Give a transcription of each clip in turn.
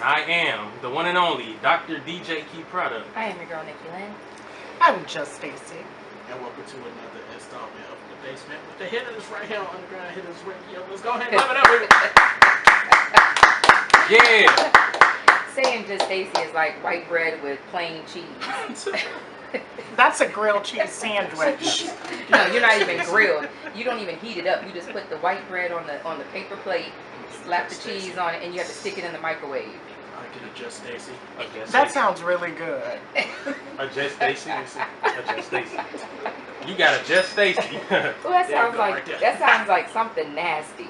I am the one and only Dr. DJ Key Product. I am your girl, Nikki Lynn. I'm just Stacy. And welcome to another installment of The Basement with the Hittas right here on Undergroundhittas Radio. Let's go ahead and live it up. Yeah. Saying just Stacy is like white bread with plain cheese. That's a grilled cheese sandwich. No, you're not even grilled. You don't even heat it up. You just put the white bread on the paper plate, slap the cheese on it, and you have to stick it in the microwave. I can adjust Stacy. That sounds really good. Adjust Stacy. Adjust Stacy. You got adjust Stacy. Well, that sounds like something nasty.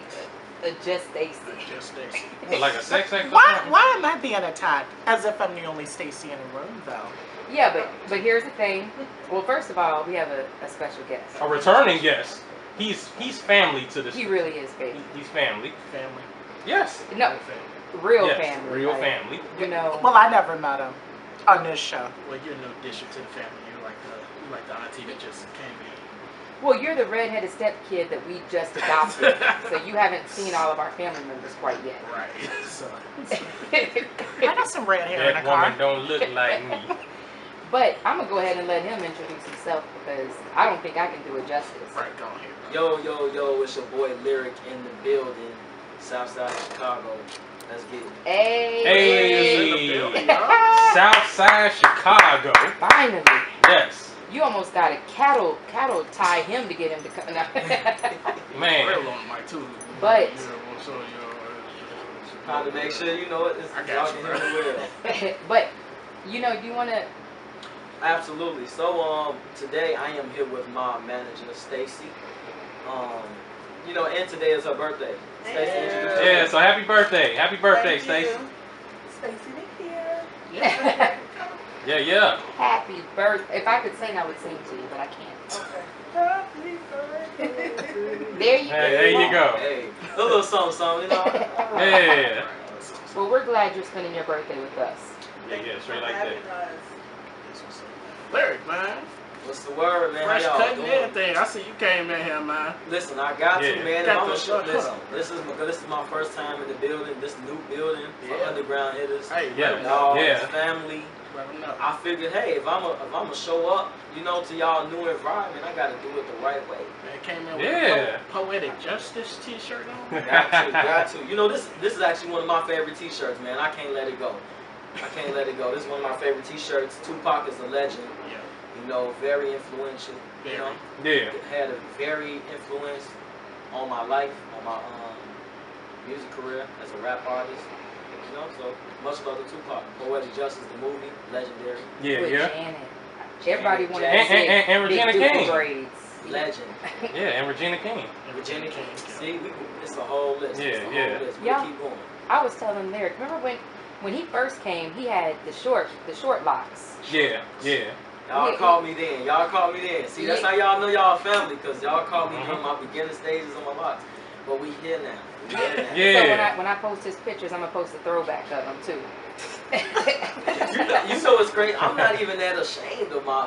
Adjust Stacy. Adjust Stacy. Like a sex act? Why am I being attacked? As if I'm the only Stacy in the room, though. Yeah, but here's the thing. Well, first of all, we have a special guest. A returning guest. He's family to this. He really is, baby. He's family. Family. Yes. No, real Yes, family. real like, family. You know. Well, I never met him on this show. Well, you're no addition to the family. You're like the auntie that just came in. Well, you're the redheaded stepkid that we just adopted, so you haven't seen all of our family members quite yet. Right. So I got some red hair in the That car. woman don't look like me. But I'm gonna go ahead and let him introduce himself because I don't think I can do it justice. Right, go ahead. Yo, it's your boy Lyrik in the building, Southside Chicago. Let's get it. Hey. Southside Chicago. Finally. Yes. You almost got to cattle tie him to get him to come. No. Man. Real on mic too. But How to make sure you know it. I got you, but you know, do you want to? Absolutely. So today I am here with my manager Stacy. And today is her birthday. Stacy, introduce yourself. Yeah, so happy birthday. Happy birthday, Stacy. Stacy Nick here. Yeah. Happy birthday. If I could sing, I would sing to you, but I can't. Okay. Happy birthday. There you go. Hey, there you go. Hey, a little something, Yeah. Well, we're glad you're spending your birthday with us. Yeah, straight like that. Lyrik, man. What's the word, man? Fresh How y'all cut and doing? everything. I see you came in here, man. Listen, I got Yeah. to, man. Got I'm the short cut. Listen, this is my first time in the building, this new building for Yeah. Undergroundhittas. Hey, Yeah. Y'all, Yeah. family. let them know. I figured, hey, if I'ma show up, to y'all new environment, I gotta do it the right way. Man came in Yeah. with a Poetic Justice t-shirt on. Got to. This is actually one of my favorite t-shirts, man. I can't let it go. This is one of my favorite t-shirts. Tupac is a legend. Yeah. Very influential. Yeah. Had a very influence on my life, on my music career as a rap artist. So much love to Tupac. Poetic Justice, the movie, legendary. With Yeah. Janet. Everybody wanted to And say Regina Big Duke King. braids. Legend. Yeah, and Regina King. Virginia King. See, it's a whole list. Yeah, It's a yeah. whole list. Yeah. We'll keep going. I was telling Lyrik, remember when he first came, he had the short locks. Yeah. Y'all called me then. See, that's how y'all know y'all family, because y'all called me during my beginning stages of my locks. But we here now. Yeah. So when I post his pictures, I'm gonna post a throwback of them too. you know what's great? I'm not even that ashamed of my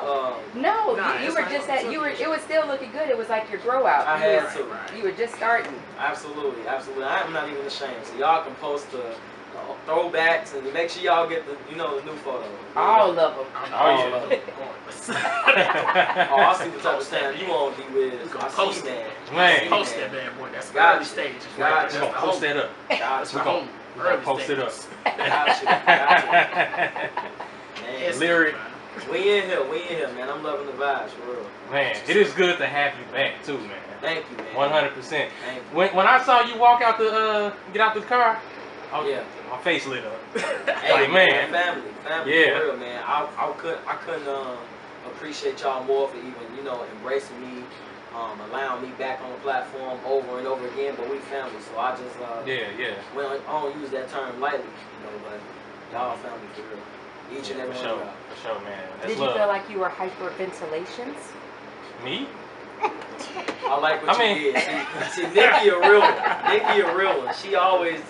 No, Nah, you it's were like- just that it was still looking good. It was like your grow out. I had to. You were just starting. Absolutely. I'm not even ashamed. So y'all can post the throwbacks and make sure y'all get the the new photos. All of them. Oh, of them. I see the type of stand you won't be with. We gonna I post see it. that. Man. Post that bad boy. That's Got early you. stages. Got Right? We're going to post that up. Got you. We're going to post it up. Got you. Man, Lyrik. we in here, man. I'm loving the vibes, for real. Man, it is good to have you back too, man. Thank you, man. 100%. Thank you. When I saw you walk out get out the car, Yeah. my face lit up. Hey, Like, man. family, Yeah. for real, man. I couldn't appreciate y'all more for even embracing me, allowing me back on the platform over and over again. But we family, so I just Yeah. well, I don't use that term lightly, but y'all family for real. Each and every For one of sure, y'all. for sure, man. That's Did you love. feel like you were hyperventilations? Me? I like what I you mean- did. See, Nikki a real one. She always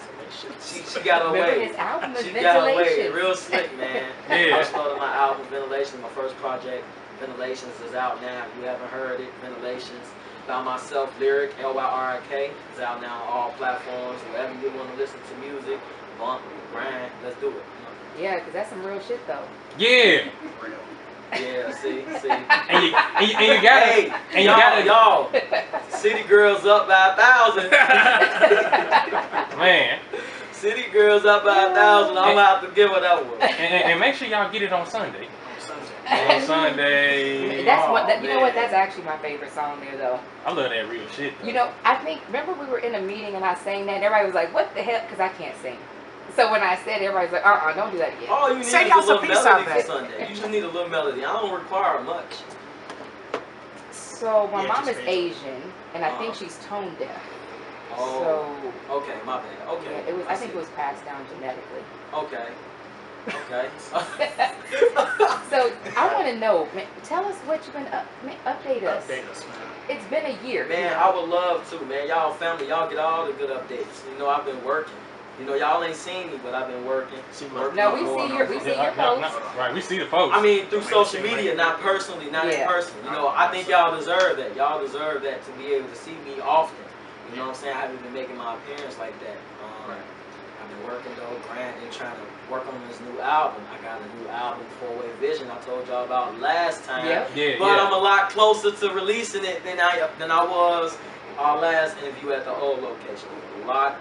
she got her Remember way. his album was She got her way. Ventilations. Real slick, man. Yeah. I started my album Ventilation, my first project. Ventilations is out now. If you haven't heard it, Ventilations. By myself, Lyrik, Lyrik, is out now on all platforms. Wherever you want to listen to music, bump, grind. Let's do it. You know? Yeah, because that's some real shit though. Yeah. Real. Yeah, see. And you got Hey, it. And you got it. y'all. City girls up by 1,000. Man. City girls up by 1,000. I'm gonna have to give her that one. And make sure y'all get it on Sunday. On Sunday. On Sunday. That's Oh, what. You know what? man. That's actually my favorite song there though. I love that real shit. Though. You know, I think, remember we were in a meeting and I sang that and everybody was like, what the hell? Because I can't sing. So when I said it, everybody's like, don't do that again. All you need Say is a y'all some little piece melody of for it. Sunday. You just need a little melody. I don't require much. So my Yeah, mom is just basically. Asian and I think she's tone deaf. Oh, So okay, my bad. Okay. yeah, it was. I think it was passed down genetically. Okay. Okay. So I want to know, man, tell us what you've been update us. Update us, man. It's been a year. Man, I would love to, man. Y'all family, y'all get all the good updates. You know, I've been working. You know, y'all ain't seen me, but I've been working. No, we see your posts. Right, we see the posts. I mean, through social media, not personally, not in Yeah. person. You know, I think y'all deserve that. Y'all deserve that to be able to see me often. You know what I'm saying? I haven't been making my appearance like that. I've been working though, grinding, trying to work on this new album. I got a new album, 4-Way Vision. I told y'all about last time. Yep. But I'm a lot closer to releasing it than I was our last interview at the old location. A lot.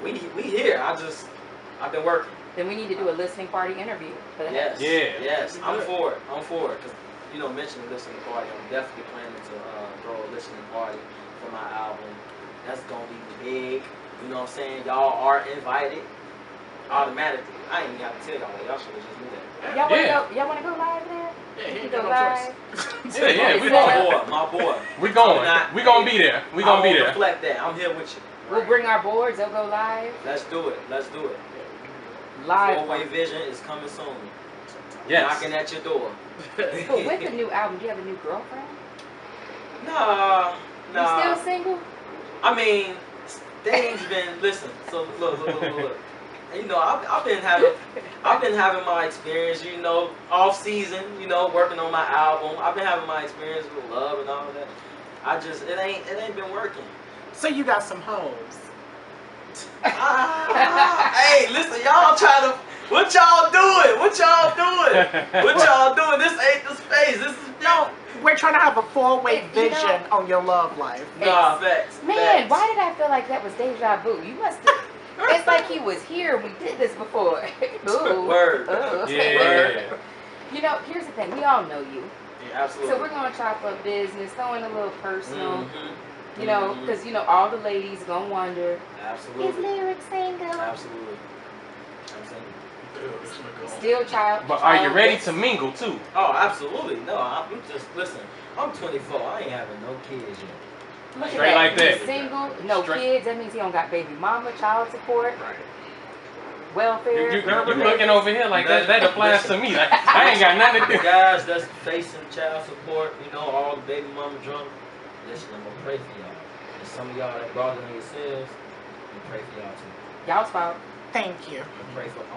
We here. I've been working. Then we need to do a listening party interview for that. Yes. Yeah. Yes. I'm for it. Cause mentioning listening party, I'm definitely planning to throw a listening party for my album. That's gonna be big. You know what I'm saying? Y'all are invited automatically. I ain't even have to tell y'all that. Y'all should have just knew that. Y'all wanna go live there? Yeah, he We ain't go got no live. choice. Yeah, we My going. boy. We going. We gonna be there. We gonna be there. Reflect that. I'm here with you. We'll bring our boards. They'll go live. Let's do it. Live. 4-Way Vision is coming soon. Yes. Knocking at your door. But with the new album, do you have a new girlfriend? Nah. You still single? I mean, things been so look. You know, I've been having my experience. You know, off season. You know, working on my album. I've been having my experience with love and all of that. It ain't been working. So you got some hoes. Hey, listen, y'all trying to. What y'all doing? This ain't the space. This is No, we're trying to have a 4-way You know- vision on your love life. Nah, facts. Man, facts. why did I feel like that was deja vu? You must have. It's like he was here. We did this before. Ooh. Word. Ooh. Yeah. You know, here's the thing. We all know you. Yeah, absolutely. So we're going to chop up business, throw in a little personal. Mhm. You know, because, all the ladies going to wonder, is Absolutely. Lyrik single? Absolutely. Still child. But are you ready childless. to mingle too? Oh, absolutely. No, I'm just listen. I'm 24. I ain't having no kids yet. Look at Straight like that. He's single, no Straight- kids. That means he don't got baby mama, child support, Right. welfare. You looking over here like that applies to me. Like, I ain't got nothing to The do. guys that's facing child support, all the baby mama drunk. Listen, I'm gonna pray for y'all. And some of y'all that brought it on yourselves, I'm gonna pray for y'all too. Y'all's fault. Thank you. I'm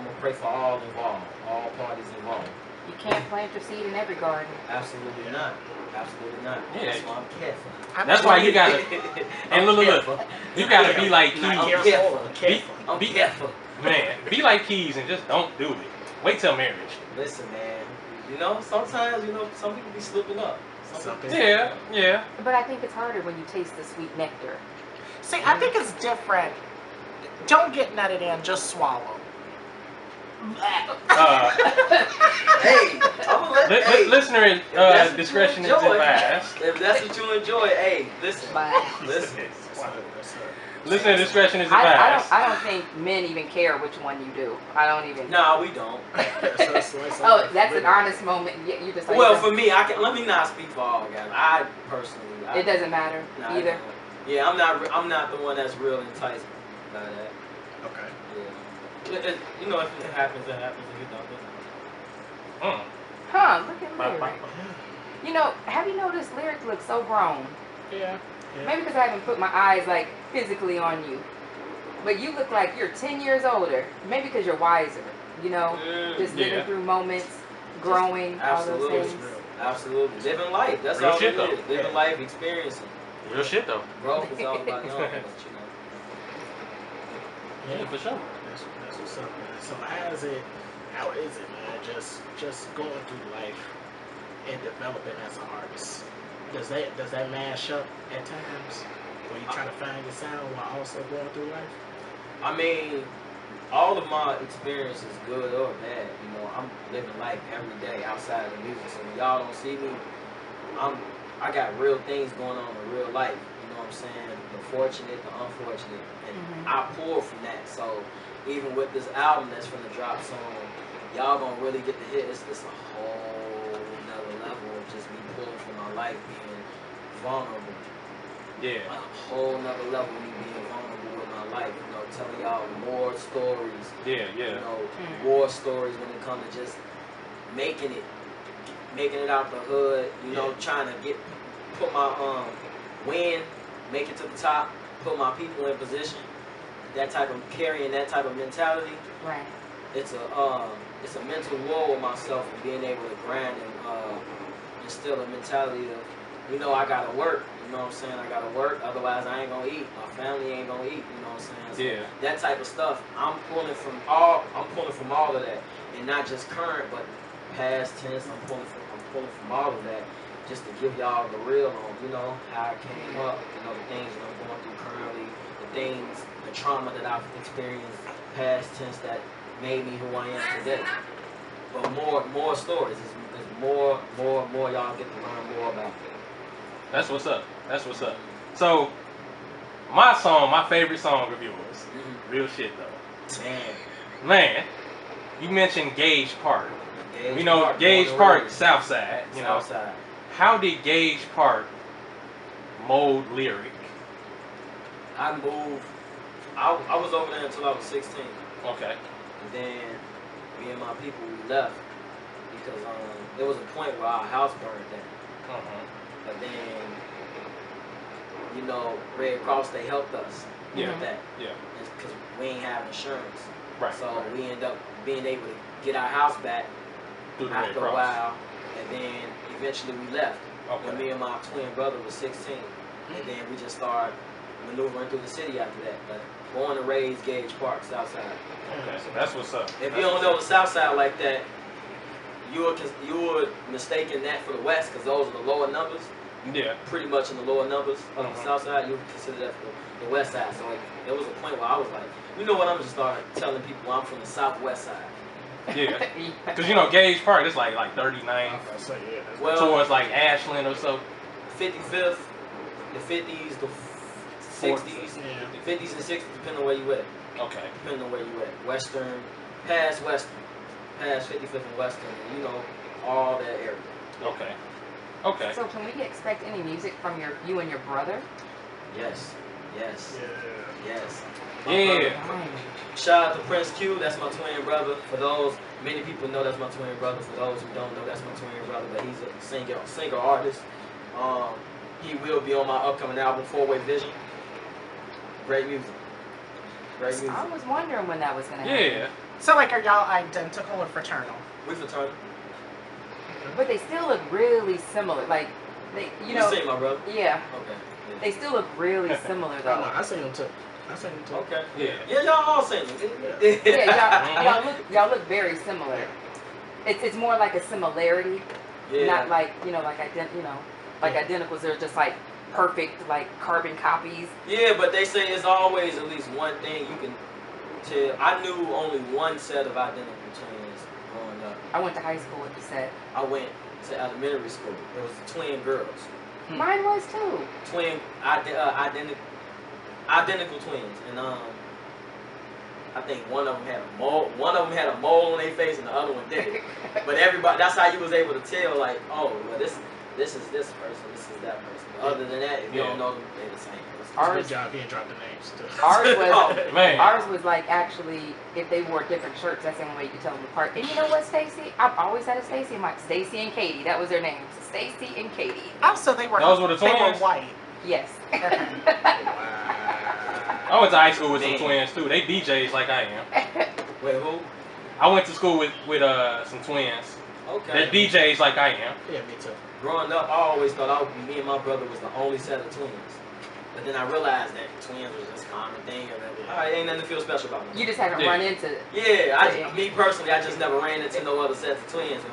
gonna pray for all involved, all parties involved. You can't plant your seed in every garden. Absolutely not. Absolutely not. Yeah. That's why I'm careful. That's why you gotta. And look, you gotta be like Not Keys. careful. I'm Be- careful. Man, be like Keys and just don't do it. Wait till marriage. Listen, man. Sometimes, some people be slipping up. Some people- Yeah. But I think it's harder when you taste the sweet nectar. See, I think it's different. Don't get nutted in, just swallow. Hey, I'm gonna let Listener if that's what you discretion is enjoy, advised. If that's what you enjoy, hey, listen. But Listen. Listener discretion is I advised. don't think men even care which one you do. I don't even. Nah, we don't. Oh, that's an honest moment. You just like. Well, for me, let me not speak for all guys. I personally, it doesn't matter nah, either. Yeah, I'm not the one that's real enticed by that. Okay. Yeah. If it happens, it happens. If it don't, Huh? Look at Lyrik. Have you noticed Lyrik looks so grown? Yeah. Maybe because I haven't put my eyes like physically on you, but you look like you're 10 years older. Maybe because you're wiser. Just living Yeah. through moments, growing, all those absolutely. things. Absolutely. Living life. That's Real all shit, it though. is. Living life, experiencing. Real shit though. Growth is all about knowing, Yeah, for sure. That's what's up, man. So how is it, man? Just going through life and developing as an artist. Does that mash up at times when you try to find your sound while also going through life? I mean, all of my experiences, good or bad, you know, I'm living life every day outside of the music. So when y'all don't see me, I got real things going on in real life. You know what I'm saying? The fortunate, the unfortunate, and I pull from that. So even with this album that's gonna drop soon, y'all gonna really get to hear it's a whole nother level of just me pulling from my life, being vulnerable. Yeah. A whole nother level of me being vulnerable with my life. You know, telling y'all more stories. Yeah, yeah. You know, war stories when it comes to just making it out the hood. You know, trying to put my win, make it to the top, put my people in position. That type of carrying that type of mentality. Right. It's a mental war with myself and being able to grind and instill a mentality of, you know, I gotta work. You know what I'm saying? I gotta work, otherwise I ain't gonna eat. My family ain't gonna eat. You know what I'm saying? So Yeah. that type of stuff. I'm pulling from all of that, and not just current, but past tense. I'm pulling from all of that, just to give y'all the real on, you know, how I came up, you know, the things that I'm going through currently, the trauma that I've experienced, past tense that made me who I am today. But more stories. There's more y'all get to learn more about. That's what's up. That's what's up. So, my favorite song of yours, real shit though. Man, you mentioned Gage Park. You know, Gage Park, South Side. You know, Southside. how did Gage Park mold Lyrik? I moved. I was over there until I was 16. Okay. And then me and my people, we left because there was a point where our house burned down. But then, you know, Red Cross, they helped us with that. Yeah. Because we ain't have insurance. Right. So we end up being able to get our house back Through the Red after a Cross. while. And then eventually we left. Okay. When me and my twin brother was 16. And then we just started maneuvering through the city after that. But born and raised Gage Park, Southside. Okay, so that's what's up. If you don't know the Southside like that, you would mistaken that for the West, because those are the lower numbers. Yeah. Pretty much in the lower numbers of the Southside, you would consider that for the West Side. So there was a point where I was like, you know what, I'm just start telling people I'm from the Southwest Side. Yeah. Because you know Gage Park is like 39 Well, towards like Ashland or so. 55th, the 50s, the 60s, 50s and 60s, depending on where you at. Okay. Depending on where you at. Western, past 55th and Western, you know, all that area. Okay. Okay. So can we expect any music from you and your brother? Yes. Yes. Yes. Yeah. Shout out to Prince Q, that's my twin brother. For those, many people know that's my twin brother. For those who don't know, that's my twin brother, but he's a singer artist. He will be on my upcoming album, 4-Way Vision. Great music. Great music. I was wondering when that was going to happen. Yeah. So, like, are y'all identical or fraternal? We fraternal. But they still look really similar. Like, you know. You see my brother? Yeah. Okay. Yeah. They still look really similar, though. I seen them too. Okay. Yeah. Yeah, y'all all sing them. Yeah, y'all look very similar. It's more like a similarity, not like like identicals. They're just like perfect, like carbon copies. Yeah, but they say it's always at least one thing you can tell. I knew only one set of identical twins growing up. I went to high school, what you said. I went to elementary school. There was twin girls. Mine was too. Twin, identical twins, and I think one of them had a mole. One of them had a mole on their face, and the other one didn't. But everybody, that's how you was able to tell, like, oh, well, this is this person, this is that person. Other than that, if you don't know them, they're the same person. Good job, he ain't dropped the names too. Ours was like, actually, if they wore different shirts, that's the only way you could tell them apart. And you know what, Stacy? I've always had a Stacy. I'm like, Stacy and Katie. That was their names. Stacy and Katie. Oh, so they were. Those were the They twins? were white. Yes. I went to high school with some twins too. They DJs like I am. Wait, who? I went to school with some twins. Okay. They're DJs like I am. Yeah, me too. Growing up, I always thought me and my brother was the only set of twins. But then I realized that twins was just a common thing. Alright, ain't nothing to feel special about. You just haven't run into it. Yeah, me personally, I just never ran into no other sets of twins. So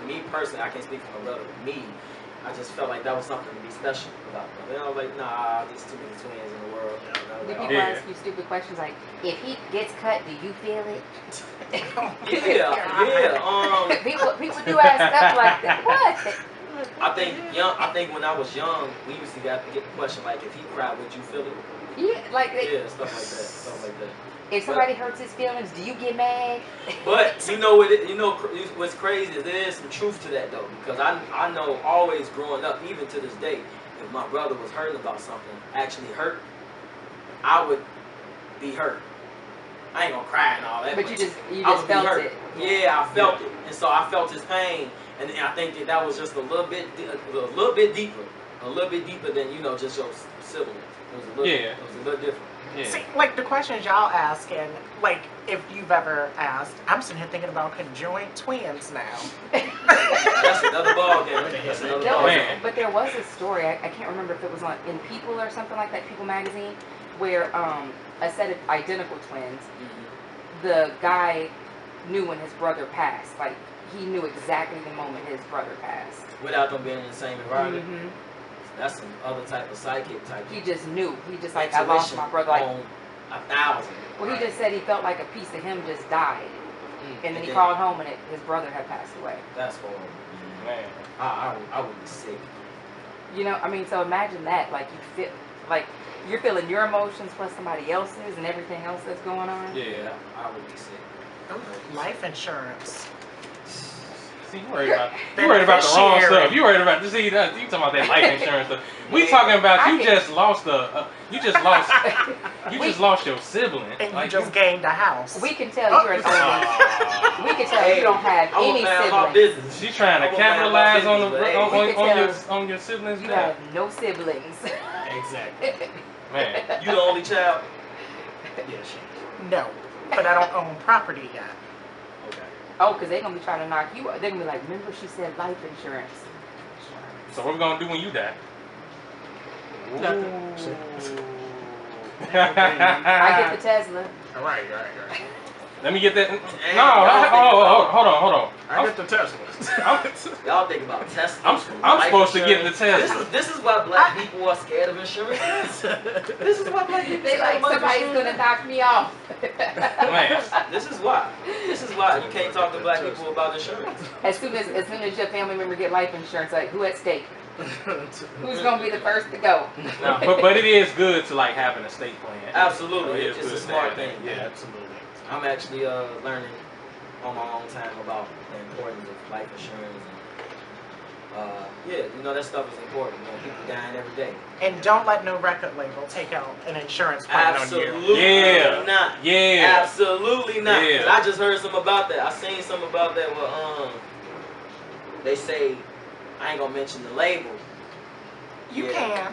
me personally, I can't speak for my brother, but me, I just felt like that was something to be special about. And I was like, nah, there's too many twins in the world. Do people ask you stupid questions like, if he gets cut, do you feel it? Yeah. People do ask stuff like that. What? I think when I was young, we used to get the question like, if he cried, would you feel it? Yeah, like Stuff like that. If somebody hurts his feelings, do you get mad? But you know what's crazy is there is some truth to that though, because I know always growing up, even to this day, if my brother was hurting about something, actually hurt, I would be hurt. I ain't gonna cry and all that. But you just felt it. Yeah, I felt it, and so I felt his pain, and I think that was just a little bit deeper than just your sibling. It was a little different. Yeah. See, like the questions y'all ask, and like if you've ever asked, I'm sitting here thinking about conjoined twins now. That's another ball game. But there was a story, I can't remember if it was in People or something like that, People magazine, where a set of identical twins, the guy knew when his brother passed. Like, he knew exactly the moment his brother passed. Without them being in the same environment? That's some other type of psychic type. He just knew. He just like, I lost my brother. Like, 1,000. Well, he just said he felt like a piece of him just died. And then he called home and his brother had passed away. That's horrible. Man, I would be sick. So imagine that. Like, you're feeling your emotions plus somebody else's and everything else that's going on. Yeah, I would be sick. Life insurance. See, you worried about the wrong stuff. You worried about you talking about that life insurance stuff. We talking about you just lost your sibling. And you just gained a house. We can tell you're an only. We can tell you don't have any siblings. She's trying to capitalize on your siblings. You have no siblings. Exactly. Man, you the only child? Yes. No, but I don't own property yet. Oh, because they're going to be trying to knock you up. They're going to be like, remember she said life insurance. So what we going to do when you die? Nothing. I get the Tesla. All right. Let me get that. Hold on. I get the Tesla. Y'all think about Tesla. I'm supposed to get the Tesla. This is why black people are scared of insurance. This is why black people they like somebody's going to knock me off. Man. This is why you can't talk to black people about insurance. As soon as your family member get life insurance, like, who at stake? Who's gonna be the first to go? No, but it is good to like have an estate plan. Absolutely, it's a smart thing. Yeah, absolutely. I'm actually learning on my own time about the importance of life insurance. And, that stuff is important. People dying every day. And don't let no record label take out an insurance plan on you. Absolutely not. Yeah. Absolutely not. Yeah. I just heard something about that. I seen something about that where they say, I ain't gonna mention the label. You can.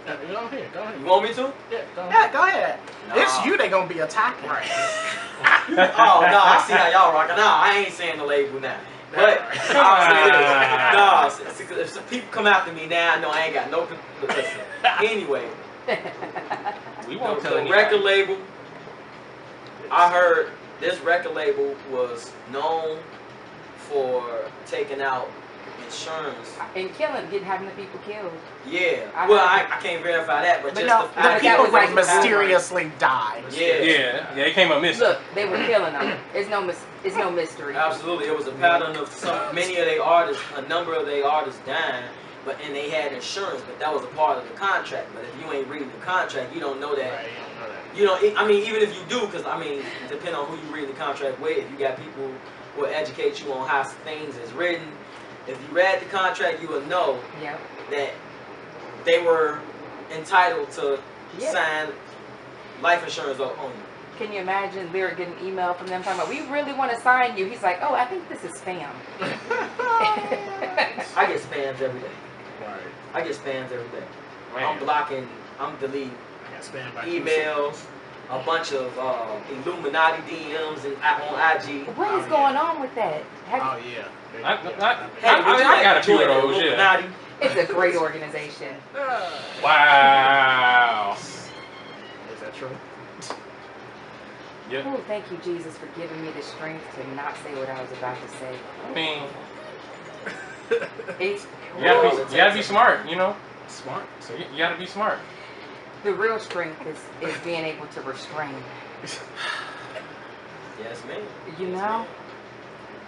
Go ahead. You want me to? Yeah, go ahead. Nah. It's you they gonna be attacking. Right. Oh, no, I see how y'all rocking. No, I ain't saying the label now. But, I'll say this. No, if some people come after me now, I know I ain't got no... Listen. Anyway. We won't tell the record label, I heard this record label was known for taking out insurance and having the people killed. Yeah. I can't verify that, but just no, the people like mysteriously died. Yeah, it came up missing. Look, they were killing them. It's no mystery. Absolutely, it was a pattern of many of their artists, a number of their artists dying, and they had insurance, but that was a part of the contract. But if you ain't reading the contract, you don't know that. Right, you don't know that. I mean, even if you do, because depending on who you read the contract with, if you got people who will educate you on how things is written. If you read the contract, you will know that they were entitled to sign life insurance on you. Can you imagine Lyrik getting an email from them talking about, we really want to sign you? He's like, oh, I think this is spam. I get spams every day. Right. I get spams every day. Man. I'm blocking, I'm deleting emails, a bunch of Illuminati DMs on IG. What is going on with that? I got a few of those, It's a great organization. Wow. Is that true? Yep. Oh, thank you, Jesus, for giving me the strength to not say what I was about to say. I mean, It's you gotta be smart, you know? Smart. So you gotta be smart. the real strength is being able to restrain. Yes, ma'am. You know?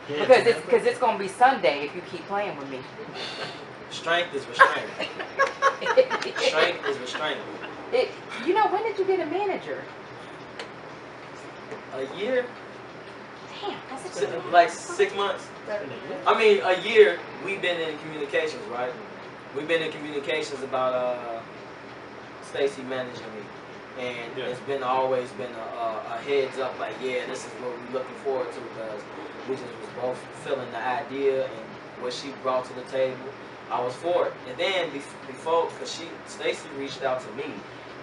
Yeah, Because it's gonna be Sunday if you keep playing with me. Strength is restraint. Strength is restraint. You know, when did you get a manager? A year, Damn, that's a good like 6 months. I mean, a year. We've been in communications, right? We've been in communications about Stacy managing me, and it's been always been a heads up, like, yeah, this is what we're looking forward to, because we just was both feeling the idea and what she brought to the table. I was for it, and then before, because Stacy reached out to me,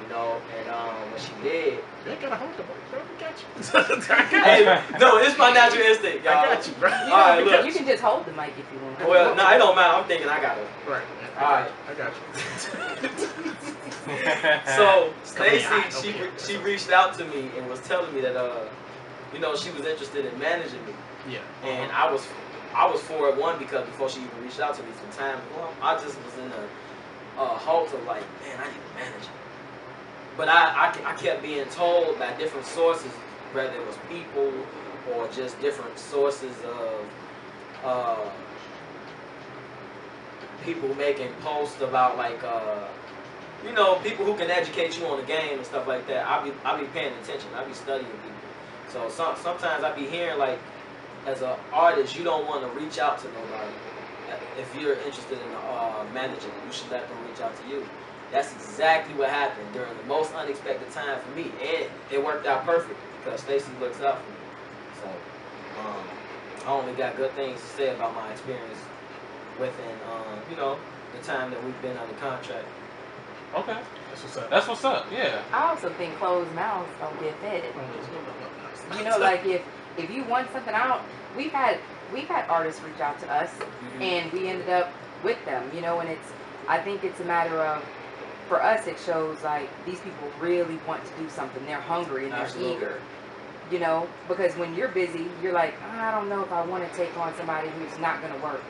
you know, and when she did, You gotta hold the ball, bro. We got you. hey, no, it's my natural instinct, y'all. I got you, bro. Alright, look. You can just hold the mic if you want. Well, no, it don't matter. I'm thinking I got it. Right. Alright. I got you. So Coming out, Stacy, okay. she reached out to me and was telling me that you know, she was interested in managing me, Yeah. and I was for it, one, because before she even reached out to me some time ago, I just was in a halt of like, man, I need a manager. But I kept being told by different sources, whether it was people or just different sources of people making posts about, like, you know, people who can educate you on the game and stuff like that. I be paying attention. I be studying people. So sometimes I be hearing, like, as an artist, you don't want to reach out to nobody. If you're interested in managing, you should let them reach out to you. That's exactly what happened during the most unexpected time for me, and it worked out perfect because Stacy looks out for me. So I only got good things to say about my experience within, you know, the time that we've been under contract. Okay. That's what's up. That's what's up, yeah. I also think closed mouths don't get fed. You know, like if you want something out, we've had artists reach out to us, and we ended up with them. You know, and I think it's a matter of, for us, it shows like these people really want to do something. They're hungry and they're eager. You know, because when you're busy, you're like, I don't know if I want to take on somebody who's not going to work.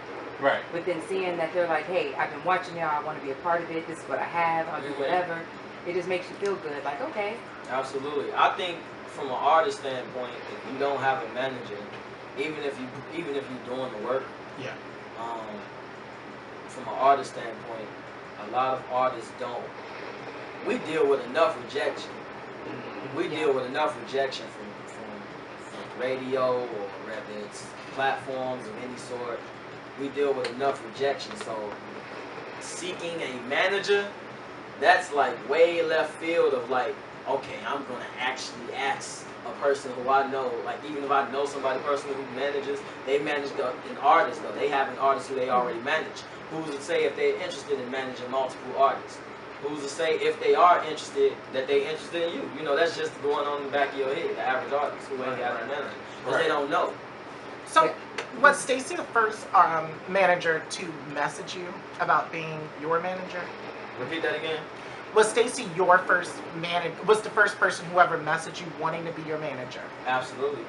Right. But then seeing that they're like, hey, I've been watching y'all, I want to be a part of it, this is what I have, I'll do whatever, it just makes you feel good. Like, okay. Absolutely. I think from an artist standpoint, if you don't have a manager, even if you're doing the work, Yeah. From an artist standpoint, a lot of artists don't. We deal with enough rejection. We deal with enough rejection from radio, or whether it's platforms of any sort. We deal with enough rejection. So seeking a manager, that's like way left field of like, okay, I'm gonna actually ask a person who I know, like, even if I know somebody personally who manages, they manage an artist though. They have an artist who they already manage. Who's to say if they're interested in managing multiple artists? Who's to say if they are interested that they're interested in you? You know, that's just going on in the back of your head, the average artist who ain't got a manager. Because they don't know. So, was Stacy the first manager to message you about being your manager? Repeat that again. Was Stacy your first manager? Was the first person who ever messaged you wanting to be your manager? Absolutely.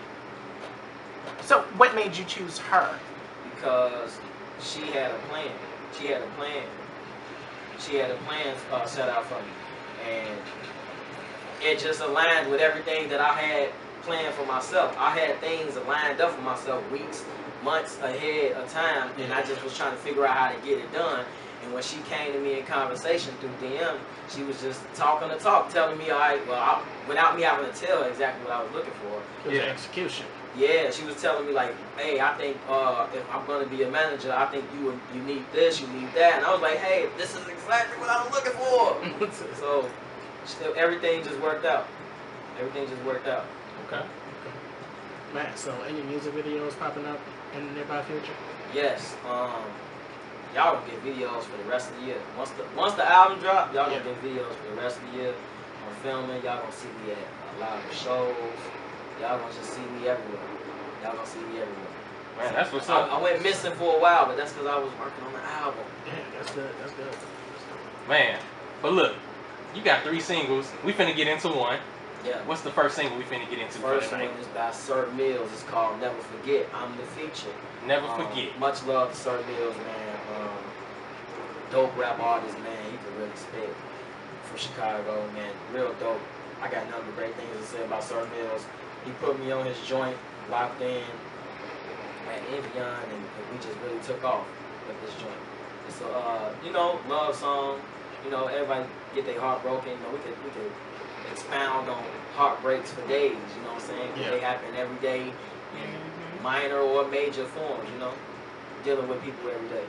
So, what made you choose her? Because she had a plan. She had a plan. She had a plan set out for me. And it just aligned with everything that I had planned for myself. I had things lined up for myself weeks, months ahead of time, and I just was trying to figure out how to get it done. And when she came to me in conversation through DM, she was just talking the talk, telling me, all right, well, without me having to tell her exactly what I was looking for. It was execution. Yeah, she was telling me like, hey, I think if I'm gonna be a manager, I think you need this, you need that, and I was like, hey, this is exactly what I was looking for. So everything just worked out. Everything just worked out. Okay. Man, so any music videos popping up in the nearby future? Yes. Y'all gonna get videos for the rest of the year. Once the album drop, y'all gonna get videos for the rest of the year. I'm filming. Y'all gonna see me at a lot of shows. Y'all gonna just see me everywhere. Y'all gonna see me everywhere. Man, that's what's up. I went missing for a while, but that's because I was working on the album. Yeah, that's good. That's good. Man, but look, you got 3 singles. We finna get into one. Yeah. What's the first single we finna get into? First one is by Sir Mills. It's called Never Forget. I'm the feature. Never Forget. Much love to Sir Mills, man. Dope rap artist, man. He can really spit. From Chicago, man. Real dope. I got nothing but great things to say about Sir Mills. He put me on his joint, locked in at Evian, and we just really took off with this joint. It's a, you know, love song. You know, everybody get their heart broken. You know, we could expound on heartbreaks for days. You know what I'm saying? Yeah. They happen every day in minor or major forms. You know, dealing with people every day.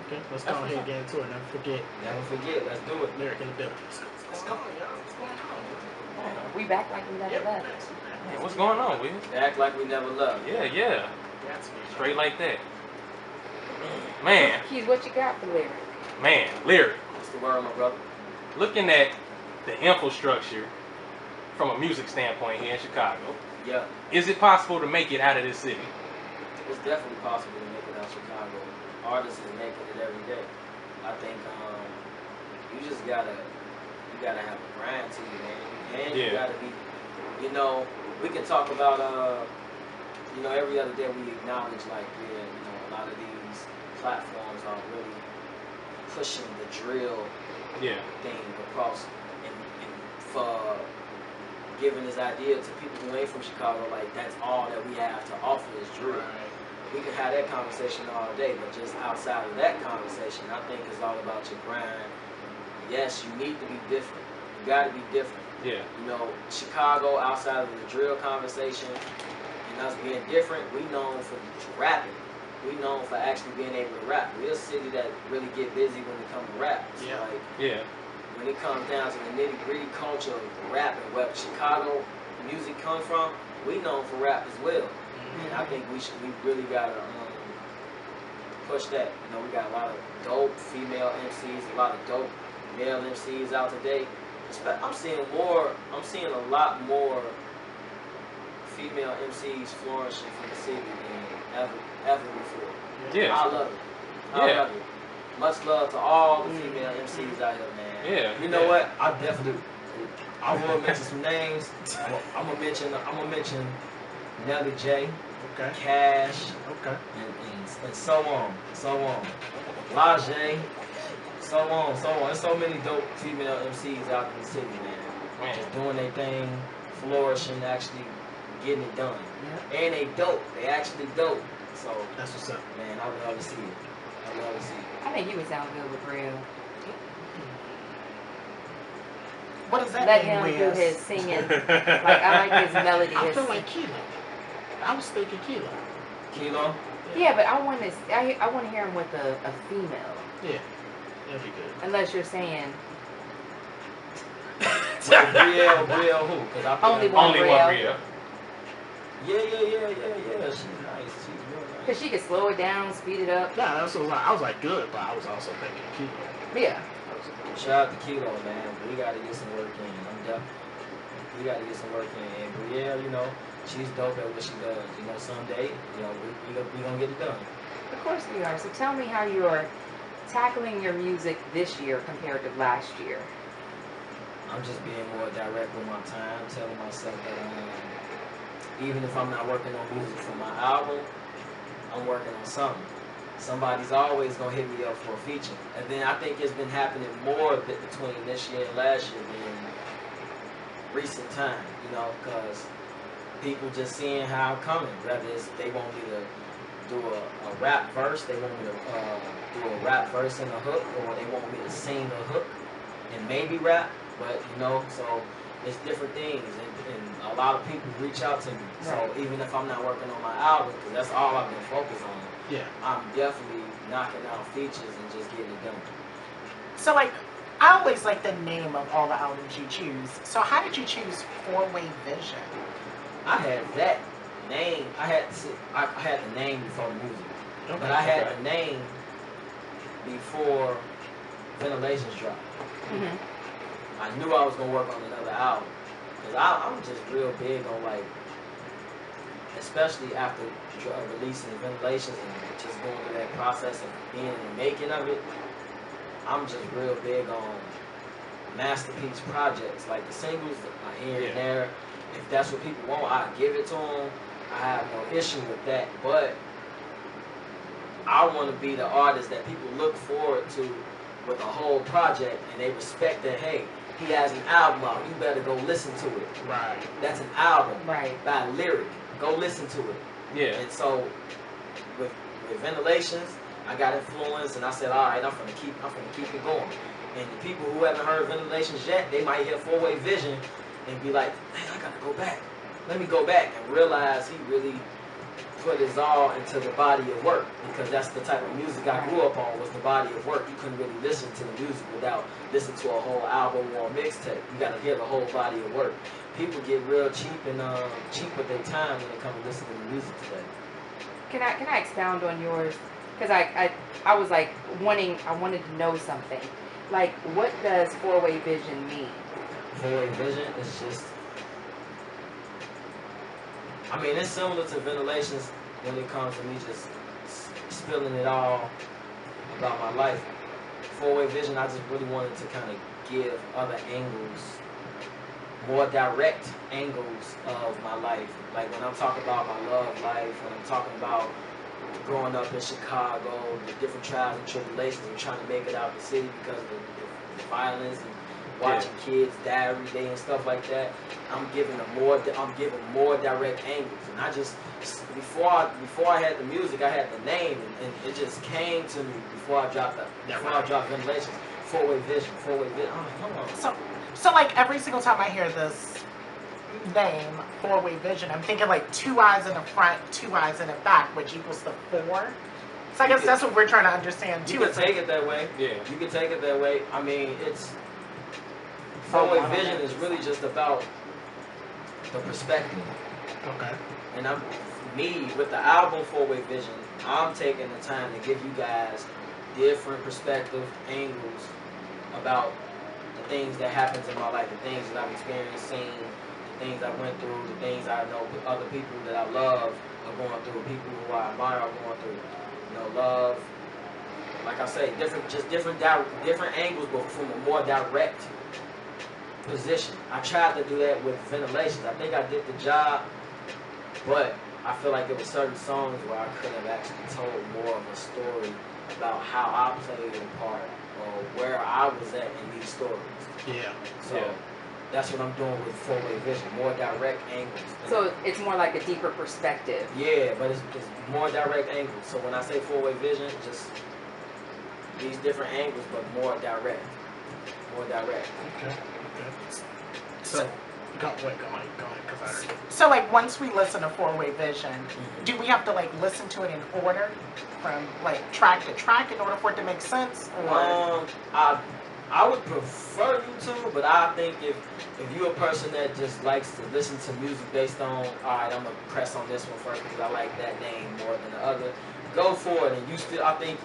Okay, let's go ahead and get into it. Never forget. Never forget. Let's do it. Lyrik in the building. Let's go, y'all. What's going on? We back like we never Yep. left. Man, what's going on, Will? Act like we never loved. Yeah. That's me. Straight like that. Man, Keys, what you got for Lyrik? man, Lyrik. What's the word, my brother? Looking at the infrastructure from a music standpoint here in Chicago, Yeah. is it possible to make it out of this city? It's definitely possible to make it out of Chicago. Artists is making it every day. I think you just gotta have a grind to you, man. And you gotta be, you know, we can talk about you know, every other day we acknowledge like, yeah, you know, a lot of these platforms are really pushing the drill thing across and for giving this idea to people who ain't from Chicago, like that's all that we have to offer is drill. We can have that conversation all day, but just outside of that conversation, I think it's all about your grind. Yes, you need to be different. You got to be different. Yeah. You know, Chicago, outside of the drill conversation and us being different, we known for rapping. We known for actually being able to rap. We're a city that really get busy when it comes to rap. So like, when it comes down to the nitty-gritty culture of rapping, where Chicago music comes from, we known for rap as well. And I think we really gotta push that. You know, we got a lot of dope female MCs, a lot of dope male MCs out today. I'm seeing a lot more female MCs flourishing from the city than ever before. Yeah. I love it. I love it. Much love to all the female MCs out here, man. Yeah. You know what? I definitely. I will mention some names. I'm gonna mention Nelly J, Cash, and so on, Lajay, so on. There's so many dope female MCs out in the city, man. Just doing their thing, flourishing, actually getting it done. Yeah. And they dope. They actually dope. So that's what's up, man. I would love to see it. I think you would sound good with real. What does that Let mean, him do his singing. Like I like his melody. I feel like Kilo. I was thinking Kilo. Kilo? Yeah, but I want to hear him with a female. Yeah, that'd be good. Unless you're saying Brielle who? Only one Brielle. Yeah. She's nice. She's real nice. Because she could slow it down, speed it up. Yeah, that's what I was like good, but I was also thinking Kilo. Yeah. Shout out to Kilo, man. We gotta get some work in. We gotta get some work in. And Brielle, you know, she's dope at what she does. You know, someday, you know, we gonna get it done. Of course we are. So tell me how you're tackling your music this year compared to last year. I'm just being more direct with my time, telling myself that even if I'm not working on music for my album, I'm working on something. Somebody's always gonna hit me up for a feature. And then I think it's been happening more between this year and last year than recent time, you know, because people just seeing how I'm coming. Whether it's they want me to do a rap verse, they want me to do a rap verse and a hook, or they want me to sing a hook and maybe rap. But you know, so it's different things, and a lot of people reach out to me. So even if I'm not working on my album, because that's all I've been focused on, I'm definitely knocking out features and just getting it done. So like, I always like the name of all the albums you choose. So how did you choose 4-Way Vision? I had that name. I had the name before the music, but I had the name before Ventilations dropped. I knew I was gonna work on another album because I'm just real big on like especially after releasing Ventilations and just going through that process of being in the making of it, I'm just real big on masterpiece projects. Like the singles here and there, if that's what people want, I give it to them. I have no issue with that, but I want to be the artist that people look forward to with a whole project, and they respect that, hey, he has an album out, you better go listen to it. Right. That's an album Right. by Lyrik. Go listen to it. Yeah. And so with Ventilations, I got influence, and I said, all right, I'm gonna keep it going. And the people who haven't heard Ventilations yet, they might hear Four-Way Vision and be like, hey, I gotta go back. Let me go back and realize he really put his all into the body of work, because that's the type of music I grew up on, was the body of work. You couldn't really listen to the music without listening to a whole album or a mixtape. You gotta hear the whole body of work. People get real cheap with their time when it comes to listening to music today. Can I expound on yours? Because I was like I wanted to know something. Like, what does Four-Way Vision mean? Four-Way Vision is just, I mean, it's similar to Ventilations when it comes to me just spilling it all about my life. Four-Way Vision, I just really wanted to kind of give other angles, more direct angles of my life. Like when I'm talking about my love life, when I'm talking about growing up in Chicago, the different trials and tribulations and trying to make it out the city because of the violence and watching kids die every day and stuff like that. I'm giving more direct angles. And I just, before I had the music, I had the name, and it just came to me before I dropped Ventilations. Four-Way Vision. I'm like, hold on. So like every single time I hear this name, Four-Way Vision, I'm thinking like 2 eyes in the front, 2 eyes in the back, which equals the 4. So I guess that's what we're trying to understand too. You can take it that way. Yeah. You can take it that way. I mean, it's Four-Way Vision is really just about the perspective. Okay. And me with the album Four-Way Vision, I'm taking the time to give you guys different perspective angles about the things that happens in my life, the things that I've experienced, seen, the things I went through, the things I know other people that I love are going through, people who I admire are going through. You know, love. Like I say, different angles, but from a more direct position. I tried to do that with Ventilations. I think I did the job, but I feel like there were certain songs where I could have actually told more of a story about how I played a part or where I was at in these stories. Yeah. So that's what I'm doing with Four-Way Vision, more direct angles. So it's more like a deeper perspective. Yeah, but it's more direct angles. So when I say Four-Way Vision, just these different angles, but more direct. More direct. Okay. So, go ahead, because I heard. So like once we listen to Four-Way Vision, do we have to like listen to it in order from like track to track in order for it to make sense? Or I would prefer you to, but I think if you're a person that just likes to listen to music based on, all right, I'm gonna press on this one first because I like that name more than the other, go for it. And you still, I think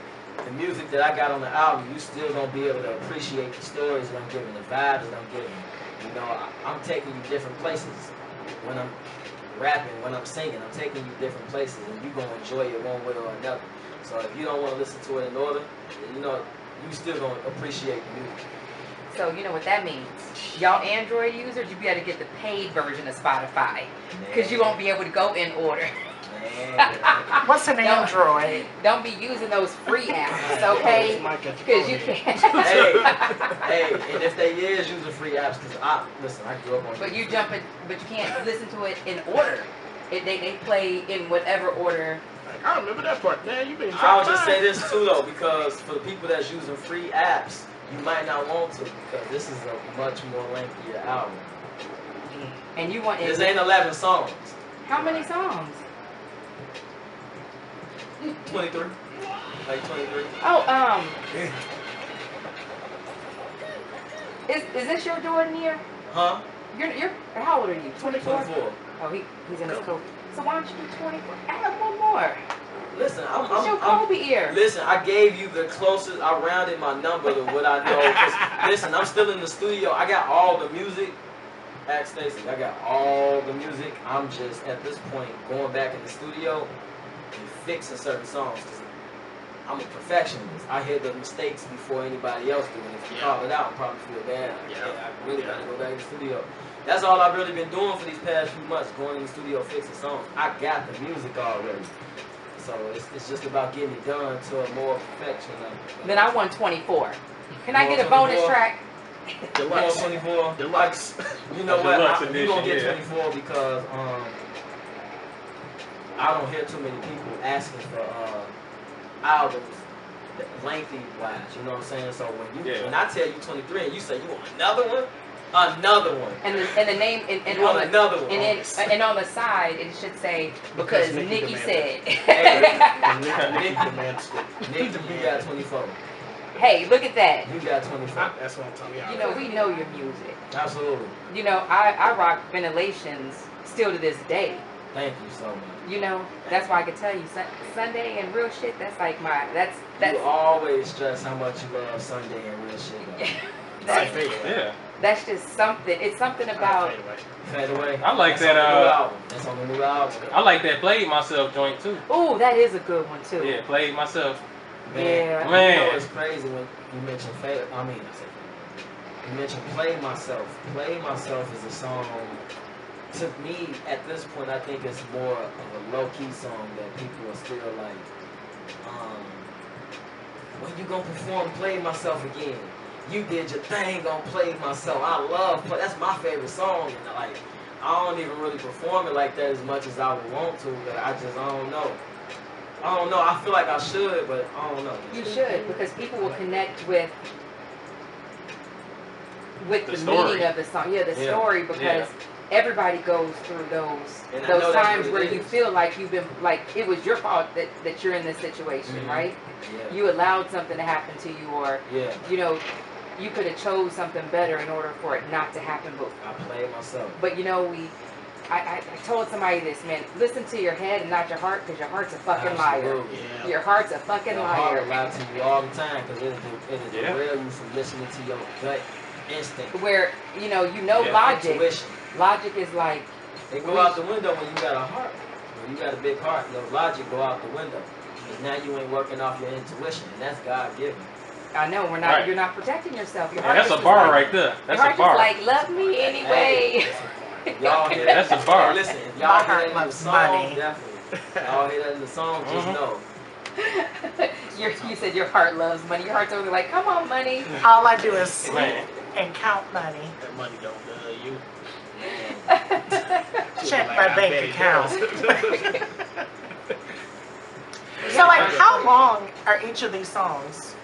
the music that I got on the album, you still gonna be able to appreciate the stories that I'm giving, the vibes that I'm giving. You know, I'm taking you different places when I'm rapping, when I'm singing. I'm taking you different places, and you're gonna enjoy it one way or another. So if you don't want to listen to it in order, you know, you still gonna appreciate the music. So you know what that means. Y'all Android users, you better get the paid version of Spotify, because you won't be able to go in order. what's an Android? Don't be using those free apps, okay? Because you can't. hey, and if they is using free apps, because I grew up on. But you can't listen to it in order. They play in whatever order. I remember that part. Man, you been. I'll just say this too though, because for the people that's using free apps, you might not want to, because this is a much more lengthier album. And you want this ain't 11 songs. How many songs? 23. Like 23. Oh, is this your Jordan year? Huh? You're how old are you? 24? 24. Oh, he's in his coat. So why don't you do 24? Add one more. Listen, What's your Kobe ear? Listen, I gave you the closest. I rounded my number to what I know. 'Cause, listen, I'm still in the studio. I got all the music ask Stacy. I got all the music. I'm just at this point going back in the studio and fixing certain songs because I'm a perfectionist. I hear the mistakes before anybody else do, and if you call it out, I'll probably feel bad. Like, I really gotta go back in the studio. That's all I've really been doing for these past few months, going in the studio fixing songs. I got the music already. So it's just about getting it done to a more perfection. Then I won 24. Can I get a bonus track? Deluxe. 24. Deluxe. You know what? Edition, You're going to get 24 because I don't hear too many people asking for albums lengthy wise. You know what I'm saying? So when I tell you 23 and you say you want another one, And the name and you on want the another one. and on the side it should say because Nikki said. Nikki demands it. Nikki, you got 24. Hey, look at that. You got 24. That's what I'm telling you. You know, we know your music. Absolutely. You know, I rock Ventilations still to this day. Thank you so much. You know, that's why I could tell you Sunday and Real Shit. That's like that's. You always stress how much you love Sunday and Real Shit. That's just something. It's something about. Fade Away. I like That's that. That's on the new album. I like that Played Myself joint too. Ooh, that is a good one too. Yeah, Played Myself. Yeah. Man. You know it's crazy when you mention Fade. I mean, I said Fade. You mentioned Play Myself. Play Myself is a song. To me, at this point, I think it's more of a low-key song that people are still like, when you gonna perform Play Myself again? You did your thing on Play Myself. I love Play. That's my favorite song. And like, I don't even really perform it like that as much as I would want to, but I don't know. I feel like I should, but I don't know. You should, because people will connect with the story. meaning of the song. Yeah, the story, because everybody goes through those times where you feel like you've been, like it was your fault that you're in this situation, right? Yeah. You allowed something to happen to you, or you know, you could have chose something better in order for it not to happen. But I played myself. But you know, I told somebody this, man. Listen to your head and not your heart, because your heart's a fucking liar. Yeah. Your heart's a fucking your liar. Heart will lie to you all the time, because it'll derail you from listening to your gut instinct. Where you know logic. Intuition. Logic is like it go out the window when you got a heart. When you got a big heart, your logic go out the window. Because now you ain't working off your intuition, and that's God given. I know we're not. Right. You're not protecting yourself. Your heart that's a bar right there. That's your heart a bar. Just like love me anyway. Y'all hear that? That's a bar. Listen, if y'all hear that in the song, definitely. Y'all hear that in the song, just know. You said your heart loves money. Your heart's only like, come on, money. All I do is sleep and count money. That money don't you. Check my bank account. So, like, how long are each of these songs?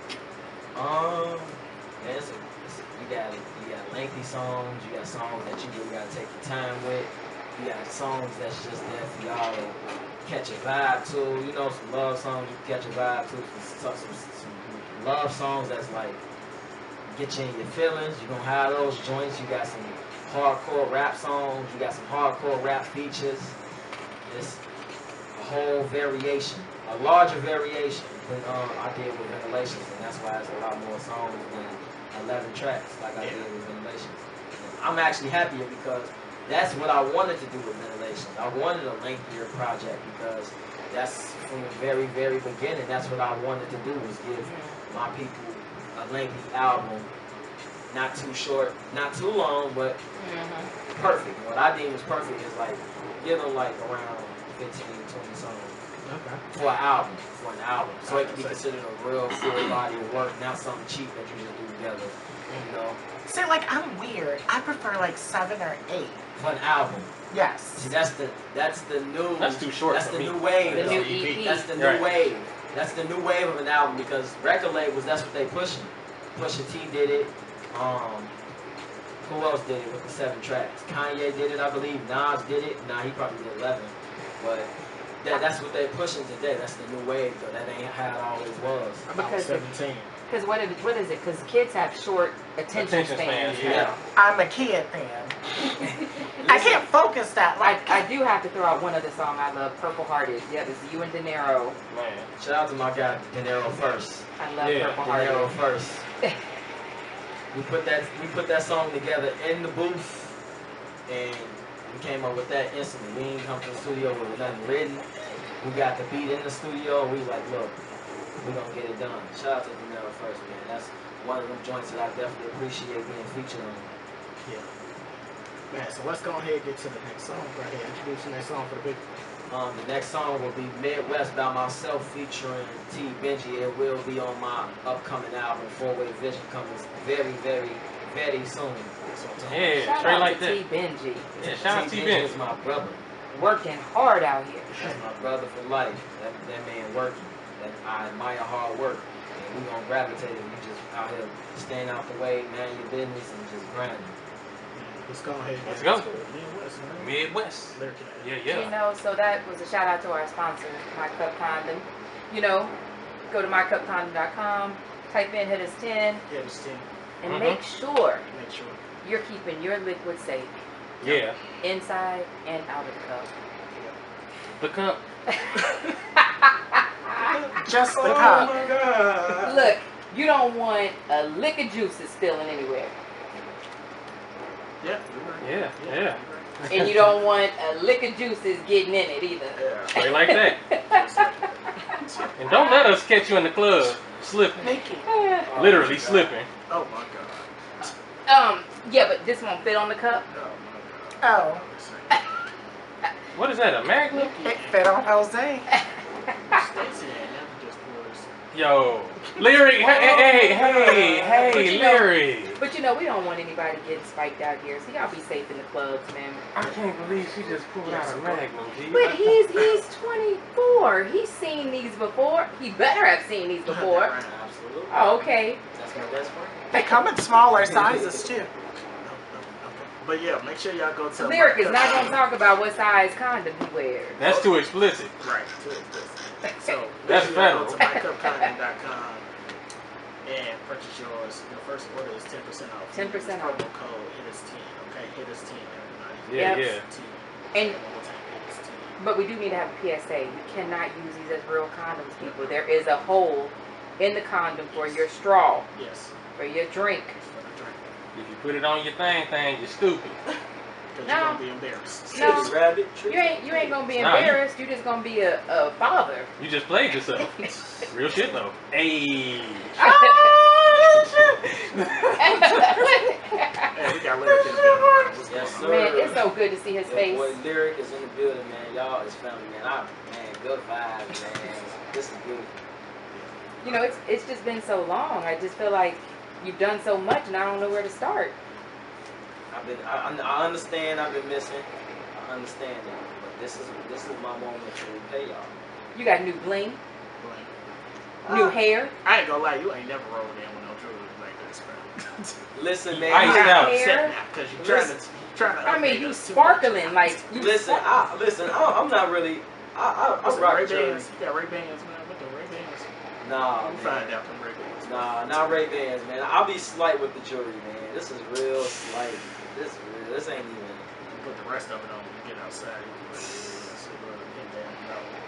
You got lengthy songs. You got songs that you really gotta take your time with. You got songs that's just there for y'all to catch a vibe to. You know, some love songs you can catch a vibe to. Some love songs that's like get you in your feelings. You gonna have those joints. You got some hardcore rap songs. You got some hardcore rap features. It's a whole variation, a larger variation than I did with Ventilations, and that's why it's a lot more songs than 11 tracks like I did with Ventilations. I'm actually happier because that's what I wanted to do with Ventilations. I wanted a lengthier project because that's from the very, very beginning. That's what I wanted to do, was give my people a lengthy album. Not too short, not too long, but perfect. What I deem is perfect is like give them like around 15, 20 songs for an album. So it can be considered a real full body of work, not something cheap that you just do together. You know. So like I'm weird. I prefer like 7 or 8 for an album. Yes. See, that's the new. That's too short. That's for the me. new wave. The new EP. That's the new wave. That's the new wave of an album, because record labels, that's what they pushing. Pusha T did it. Who else did it with the 7 tracks? Kanye did it, I believe. Nas did it. Nah, he probably did 11. But that's what they're pushing today. That's the new wave, though. That ain't how it always was. About 17. Because what is it? Because kids have short attention spans. Yeah. I'm a kid fan. I can't focus that. Like I do have to throw out one other song I love, Purple Hearted. Yeah, this is you and De Niro. Man. Shout out to my guy, De Niro first. I love Purple De Hearted. Niro first. We put that song together in the booth. and we came up with that instantly. We didn't come to the studio with nothing written. We got the beat in the studio, and we like, look, we're gonna get it done. Shout out to Danilo first, man. That's one of them joints that I definitely appreciate being featured on. Yeah. Man, so let's go ahead and get to the next song right here. Introduce the next song for the people. The next song will be Midwest by myself featuring T. Benji. It will be on my upcoming album, Four-Way Vision, coming very, very, very soon. Yeah, Shout straight out like to that. T. Benji. Yeah, shout out to T. T. Benji. is my brother. Working hard out here. That's my brother for life. That man working. That I admire hard work. And we gonna gravitate and we just out here staying out the way, man, your business and just grinding. Let's go ahead. Let's go. Midwest, man. Midwest. Lyrik. Yeah, You yeah. know, so that was a shout out to our sponsor, My Cup Condom. You know, go to mycupcondom.com, type in Hittas 10, Yeah, this team. and make sure Make sure. you're keeping your liquid safe Yeah. inside and out of the The cup. cup. Just the Oh cup. my God. Look, you don't want a lick of juices spilling anywhere. Yeah, you're right. Yeah, yeah. And you don't want a lick of juices getting in it either. Yeah. Straight like that. And don't let us catch you in the club slipping. Nikki. Literally slipping. Oh my God. Yeah, but this won't fit on the cup. Oh my God. Oh, What is that, a Magnum? it fit on Jose. Stacey ain't never just pours. Yo. Lyrik, hey, But you know- Lyrik. But you know, we don't want anybody getting spiked out here, so y'all be safe in the clubs, man. I can't believe she just pulled out a Magnum, G. But he's 24. He's seen these before. He better have seen these before. Absolutely. Oh, okay. That's my best friend. They come in smaller sizes too. Okay. But yeah, make sure y'all go to Lyrik is My not Cup going to talk about what size condom he wears. That's too explicit. Right. So That's make sure y'all federal. go to mycupcondom.com and purchase yours. Your first order is 10% off. 10% off. Promo code Hittas10. Okay, Hittas10, everybody. Yeah, Yep. yeah. And One more time, Hittas10. but we do need to have a PSA. You cannot use these as real condoms, people. There is a hole in the condom for your straw, Yes. for your drink. For the drink. If you put it on your thing, you're stupid. Because No. you're going to be embarrassed. No. Tricky rabbit. Tricky. You ain't gonna be Nah, you- embarrassed. You're just gonna be a father. You just played yourself. Real shit though. Hey. Hey, we got Lyrik in the building. What's Yes, going on? sir. Man, it's so good to see his Your face. boy Lyrik is in the building, man. Y'all is family, man. Good vibes, man. This is beautiful. You know, it's just been so long. I just feel like you've done so much, and I don't know where to start. I understand. I've been missing. I understand that, but this is my moment to repay y'all. You got new bling, Bling. new hair. I ain't gonna lie, you ain't never rolled in with no jewelry like this, bro. Listen, man. Iced out. Hair. Because you're trying to. I mean, update you us too much. sparkling like you. Listen, I'm not really. I What's the rock Ray jewelry. Bans? You got Ray Bans, man. What the Ray Bans? Nah, We'll man. find out them Ray Bans. Nah, not Ray Bans, man. I'll be slight with the jewelry, man. This is real slight. This is real. This ain't even. You put the rest of it on when you get outside.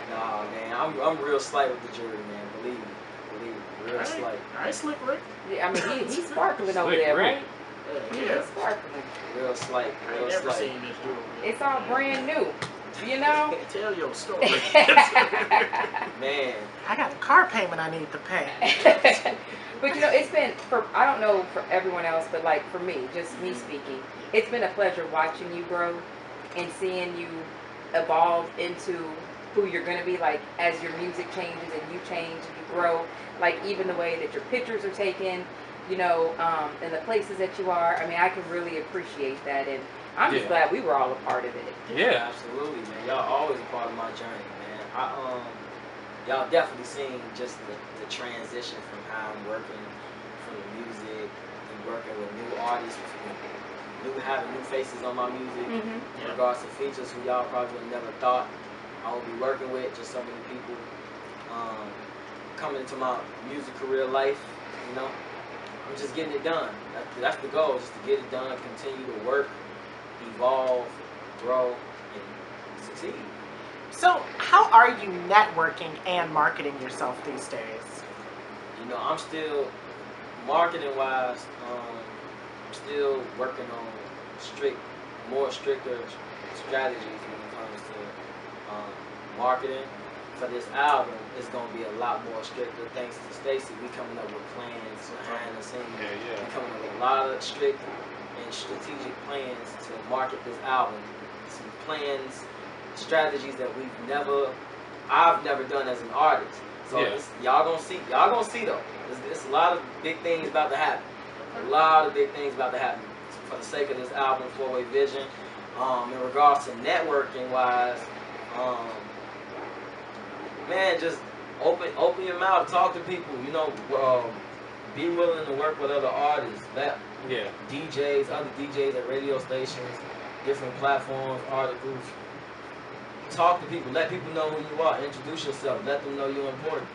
Nah, man. I'm real slight with the jewelry, man. Believe me, real slight. Alright, Slick Rick. Yeah, I mean, he's sparkling over Slick there, Rick. right? Yeah. He's sparkling. Real slight. I ain't Real never slight. seen this jewelry. It's all brand new. You know. Tell your story. Man. I got a car payment I need to pay. But you know, it's been for, I don't know for everyone else, but like for me, just me speaking, it's been a pleasure watching you grow and seeing you evolve into who you're going to be, like as your music changes and you change and you grow, like even the way that your pictures are taken, you know, and the places that you are. I mean, I can really appreciate that, and I'm just glad we were all a part of it. Yeah. Absolutely, man. Y'all always a part of my journey, man. Y'all definitely seen just the transition from how I'm working from the music and working with new artists, having new faces on my music. Mm-hmm. In regards to features who y'all probably would never thought I would be working with, just so many people coming into my music career life, you know. I'm just getting it done. That's the goal, just to get it done, continue to work, evolve, grow, and succeed. So, how are you networking and marketing yourself these days? You know, I'm still, marketing-wise, I'm still working on strict more stricter strategies when it comes to marketing. For this album, it's gonna be a lot more stricter. Thanks to Stacy, we coming up with plans behind the scenes. We coming up with a lot of strict and strategic plans to market this album. Some plans, strategies that I've never done as an artist. So y'all gonna see though. It's a lot of big things about to happen. A lot of big things about to happen for the sake of this album, Four-Way Vision. In regards to networking wise, man, just open your mouth, talk to people. You know, be willing to work with other artists, DJs, other DJs at radio stations, different platforms, articles. Talk to people, let people know who you are, introduce yourself, let them know you're important.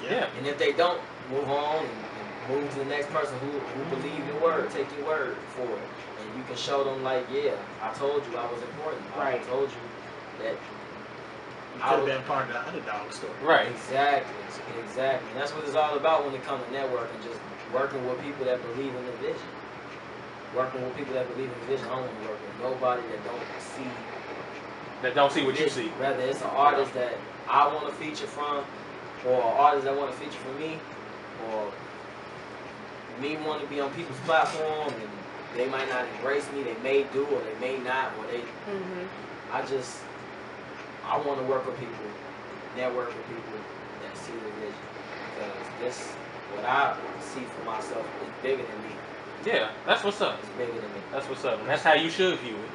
Yeah. And if they don't, move on and move to the next person who believe your word, take your word for it. And you can show them like, yeah, I told you I was important. I told you that you could have been part of the underdog story. Right. Exactly. And that's what it's all about when it comes to networking, just working with people that believe in the vision. Working with people that believe in the vision. I don't want to work with nobody that don't see what you see. Whether it's an artist that I want to feature from, or an artist that want to feature from me, or me want to be on people's platform and they might not embrace me, they may do or they may not, or they I want to work with people, network with people that see the vision, because this, what I see for myself, is bigger than me. Yeah, that's what's up. It's bigger than me. That's what's up, and that's how you should view it.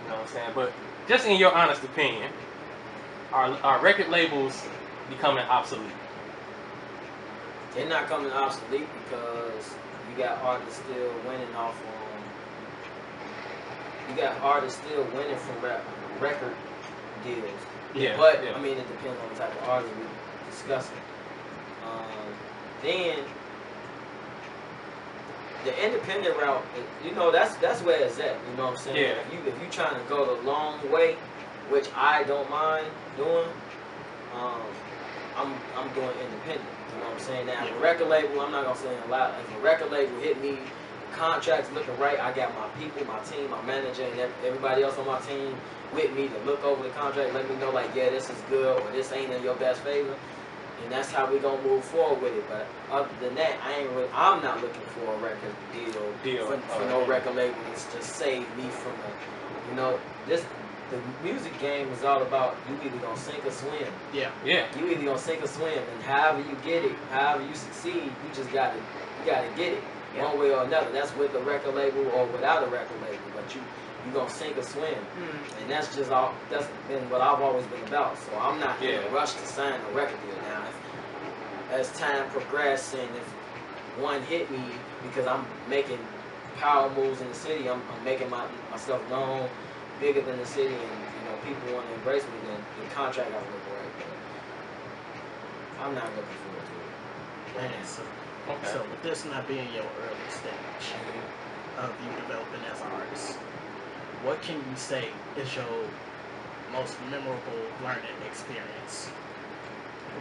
You know what I'm saying? But just in your honest opinion, are record labels becoming obsolete? They're not coming obsolete because you got artists still winning off you got artists still winning from record deals. But I mean, it depends on the type of artist we're discussing. Then the independent route, you know, that's where it's at. You know what I'm saying? Yeah. If you trying to go the long way, which I don't mind doing, I'm doing independent. You know what I'm saying? Now, if a record label, I'm not gonna say a lot. If a record label hit me, the contract's looking right, I got my people, my team, my manager, and everybody else on my team with me to look over the contract, let me know like, yeah, this is good or this ain't in your best favor, and that's how we gonna move forward with it. But other than that, I'm not looking for a record deal for no record label to save me from you know, the music game is all about you either gonna sink or swim. Yeah. You either gonna sink or swim, and however you get it, however you succeed, you just gotta get it one way or another. That's with a record label or without a record label, but you gonna sink or swim, and that's been what I've always been about. So I'm not in a rush to sign a record deal now. As time progresses, and if one hit me because I'm making power moves in the city, I'm making myself known, bigger than the city, and you know people want to embrace me, then the contract got to look right. But I'm not looking forward to it. Man, so with this not being your early stage of you developing as an artist, what can you say is your most memorable learning experience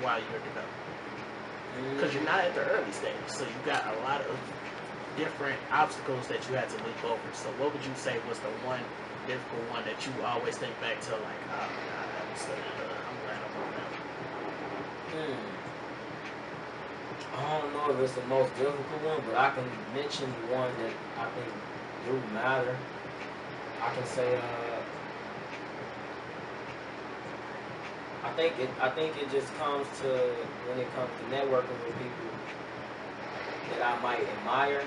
while you're developing? Because you're not at the early stage, so you got a lot of different obstacles that you had to leap over. So what would you say was the one difficult one that you always think back to, like, oh God, that was I'm glad I'm on that one? I don't know if it's the most difficult one, but I can mention one that I think do matter. I can say, I think it just comes to, when it comes to networking with people that I might admire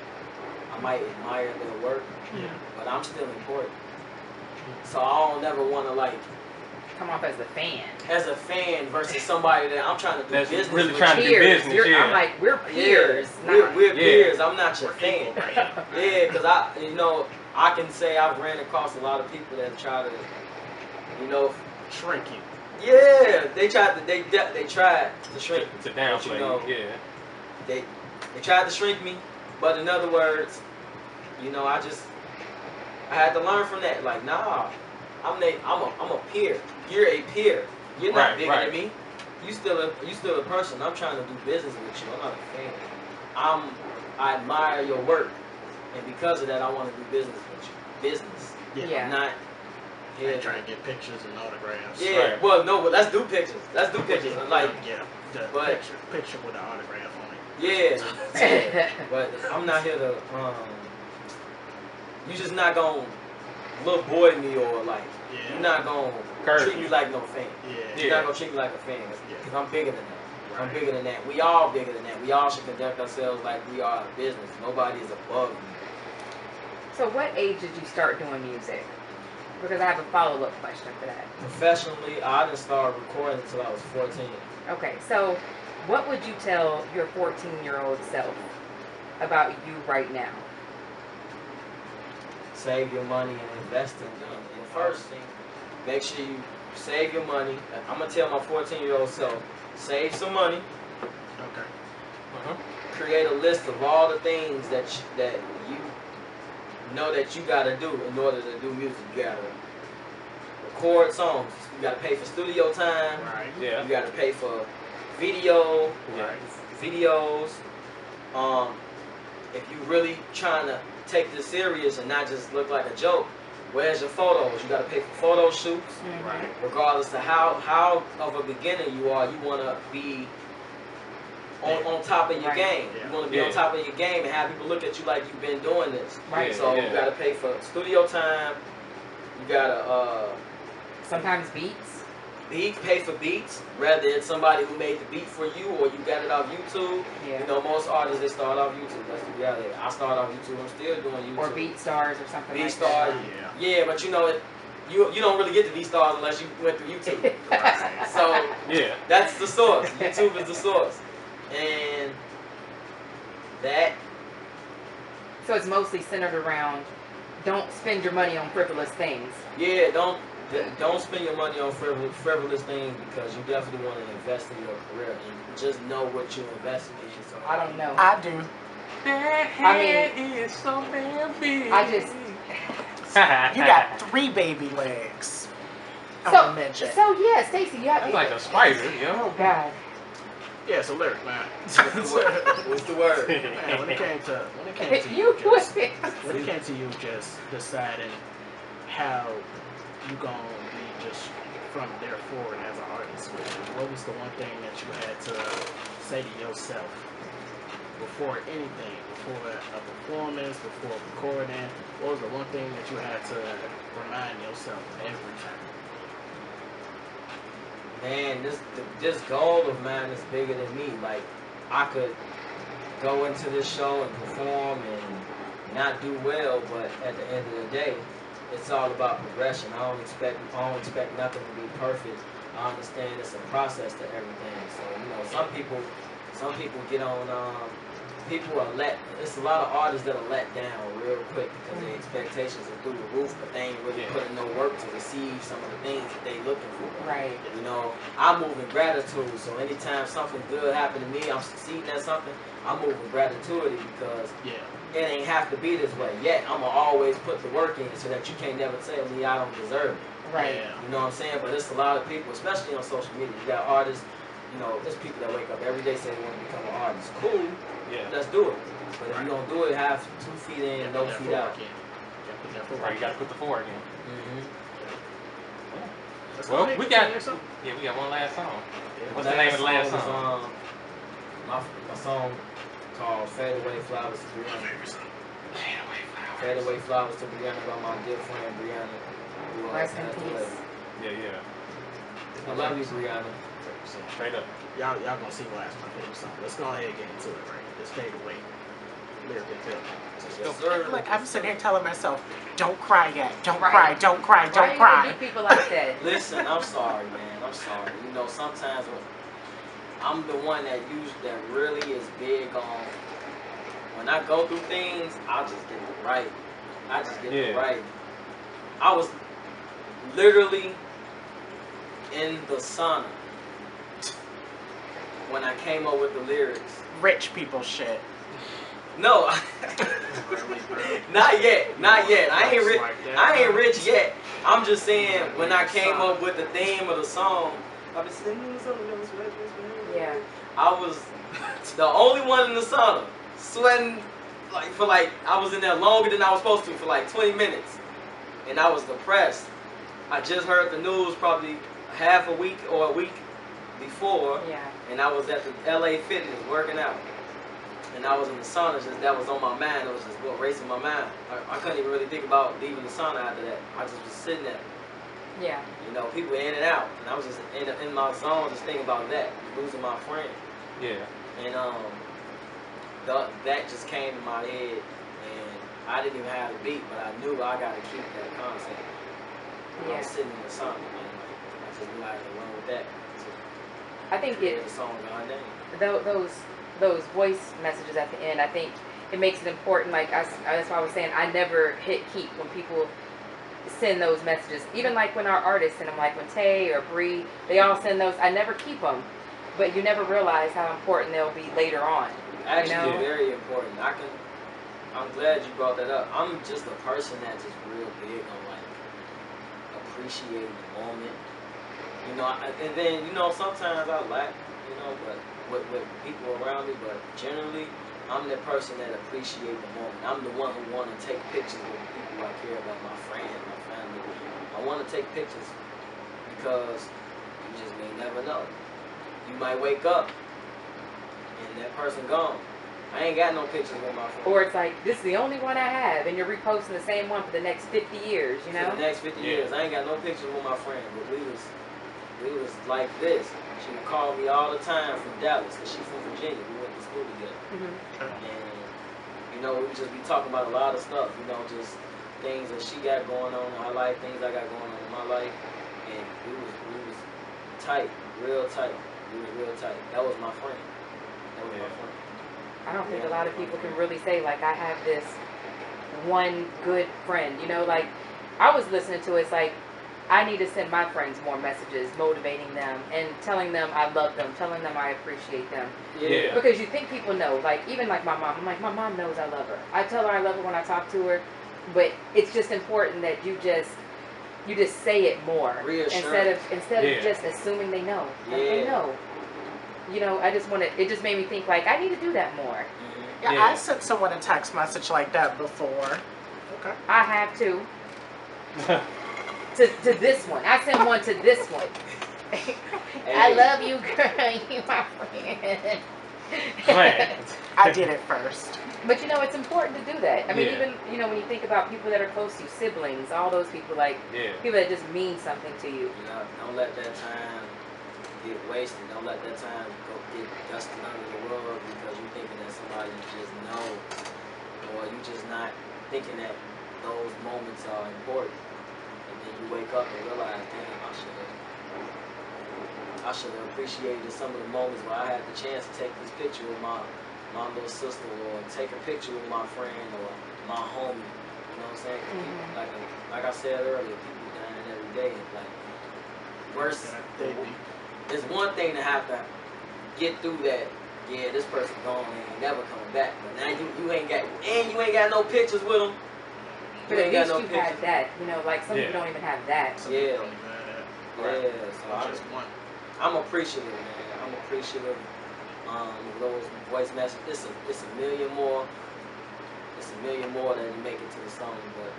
their work, but I'm still important. So I don't never want to like come off as a fan. As a fan versus somebody that I'm trying to do that's business really with. trying to do business. I'm like, we're peers. We're peers. I'm not your fan. Because I can say I've ran across a lot of people that try to, shrink you. Yeah, they tried to shrink me. To downplay you. They tried to shrink me, but in other words, I had to learn from that. Like, nah, I'm a peer. You're a peer. You're not bigger than me. You still a person. I'm trying to do business with you. I'm not a fan. I admire your work, and because of that, I want to do business with you. Business. Yeah. I'm not here They try to get pictures and autographs. Yeah, Right. well, no, but let's do pictures. Let's do pictures. Like, yeah, the but- picture with the autograph on it. yeah. But I'm not here to, you just not gonna little boy me or like, Yeah. you're not gonna Curve treat you. me like no fan. Yeah. You're not gonna treat me like a fan. Yeah. Because I'm bigger than that. I'm Right. bigger than that. We all bigger than that. We all should conduct ourselves like we are a business. Nobody is above me. So what age did you start doing music? Because I have a follow-up question for that. Professionally, I didn't start recording until I was 14. Okay, so what would you tell your 14-year-old self about you right now? Save your money and invest in them. And first thing, make sure you save your money. I'm gonna tell my 14-year-old self, save some money. Okay. Create a list of all the things that you know that you gotta do in order to do music. You gotta record songs. You gotta pay for studio time. Right. Yeah. You gotta pay for video, Yeah. videos. If you really trying to take this serious and not just look like a joke, where's your photos? You gotta pay for photo shoots. Right. Regardless of how of a beginner you are, you wanna be on top of your Right. game. Yeah. You wanna be Yeah. on top of your game and have people look at you like you've been doing this. Right. So Yeah. you gotta pay for studio time. You gotta Sometimes beats. pay for beats, whether it's somebody who made the beat for you or you got it off YouTube. Yeah. You know, most artists, they start off YouTube. That's the reality. I started off YouTube. I'm still doing YouTube. Or beat stars or something Beat like stars. that. Yeah, but you know, you don't really get the beat stars unless you went through YouTube. Right. So Yeah. that's the source. YouTube is the source. And that, So it's mostly centered around don't spend your money on frivolous things. yeah, don't spend your money on frivolous things because you definitely want to invest in your career and just know what you're investing in. So I don't know. I do. I mean, is so damn big. I just You got 3 baby legs. I'm so gonna mention. so yeah, Stacey, you have That's like a spider, yo. Oh God. Yeah. So Lyrik, man. what's the word? Man, when it came to You just, would. when it came to you just deciding how you gonna be just from there forward as an artist, what was the one thing that you had to say to yourself before anything, before a performance, before recording? What was the one thing that you had to remind yourself every time? Man, this goal of mine is bigger than me. Like, I could go into this show and perform and not do well, but at the end of the day, it's all about progression. I don't expect nothing to be perfect. I understand it's a process to everything. So, you know, some people get on, it's a lot of artists that are let down real quick because their expectations are through the roof, but they ain't really putting no work to receive some of the things that they looking for. Right. You know, I move in gratitude, so anytime something good happen to me, I'm succeeding at something, I move in gratitude because it ain't have to be this way. Yet, I'm going to always put the work in so that you can't never tell me I don't deserve it. Right. You know what I'm saying? But it's a lot of people, especially on social media. You got artists, you know, there's people that wake up every day saying they want to become an artist. Cool, let's do it. But if you don't do it, have 2 feet in, no feet out. Right, you gotta put the fork in. Well, we got one last song. What's the name of the last song? My song called Fade Away Flowers to Brianna. Fade Away Flowers to Brianna by my dear friend Brianna. Who Rest in passed peace. away. Yeah. I love you, Brianna. Straight up. Y'all gonna see why it's my favorite song. Let's go ahead and get into it, right? Let's fade away. Lyrik and Phil. Yes, sir. Look, I'm sitting here telling myself, don't cry yet. Don't Right. cry. Don't cry. Why Don't you cry. gonna be people like that? Listen, I'm sorry, man. I'm sorry. You know, sometimes I'm the one that really is big on. When I go through things, I just get it right. I just get it right. I was literally in the sauna when I came up with the lyrics. Rich people shit. No, not yet, not yet. I ain't rich yet. I'm just saying when I came up with the theme of the song, I've been singing something else. Yeah. I was the only one in the sauna, sweating I was in there longer than I was supposed to for like 20 minutes, and I was depressed. I just heard the news probably half a week or a week before, and I was at the LA Fitness working out. And I was in the sauna, just that was on my mind. It was just racing my mind. I couldn't even really think about leaving the sauna after that. I just was sitting there. Yeah. You know, people in and out, and I was just in my zone, just thinking about that, losing my friend. Yeah. And that just came to my head, and I didn't even have the beat, but I knew I got to keep that concept. I was sitting in the sauna, and I just knew I had to run with that. I think the song behind that. Those voice messages at the end, I think it makes it important. Like that's why I was saying I never hit keep when people send those messages. Even like when our artists send them, like when Tay or Bree, they all send those. I never keep them, but you never realize how important they'll be later on. Actually, very important. I'm glad you brought that up. I'm just a person that's just real big on like appreciating the moment. You know, and then sometimes I lack, but with people around me. But generally, I'm the person that appreciate the moment. I'm the one who want to take pictures with the people I care about, my friends, my family. I want to take pictures because you just may never know. You might wake up and that person gone. I ain't got no pictures with my friends. Or it's like, this is the only one I have, and you're reposting the same one for the next 50 years, you know? For the next 50 years. I ain't got no pictures with my friend, but we was like this. She would call me all the time from Dallas, because she's from Virginia. We went to school together. And, we would just be talking about a lot of stuff, just things that she got going on in her life, things I got going on in my life. And we was tight, real tight. We was real tight. That was my friend. That was my friend. I don't think a lot of people can really say, like, I have this one good friend. Like, I was listening to it, it's like, I need to send my friends more messages, motivating them and telling them I love them, telling them I appreciate them. Yeah. Because you think people know, like, even like my mom, I'm like, my mom knows I love her. I tell her I love her when I talk to her, but it's just important that you just say it more. Instead of just assuming they know. Like, they know. I just want to, it just made me think, like, I need to do that more. Yeah, I sent someone a text message like that before. Okay. I have too. to this one. I sent one to this one. I love you, girl. You my friend. Man. I did it first. But it's important to do that. I mean, even, when you think about people that are close to you, siblings, all those people, like, people that just mean something to you. Don't let that time get wasted. Don't let that time go get dusted under the rug because you're thinking that somebody you just know, or you just not thinking that those moments are important. And then you wake up and realize, damn, I should have appreciated some of the moments where I had the chance to take this picture with my little sister, or take a picture with my friend or my homie. You know what I'm saying? Like I said earlier, people dying every day. Like, worse. It's one thing to have to get through that. Yeah, this person gone and ain't never coming back. But now you ain't got no pictures with them. But at least you had that. Like some people don't even have that. Yeah. So I'm appreciative, man. I'm appreciative of those voice messages. It's a million more. It's a million more that make it to the song, but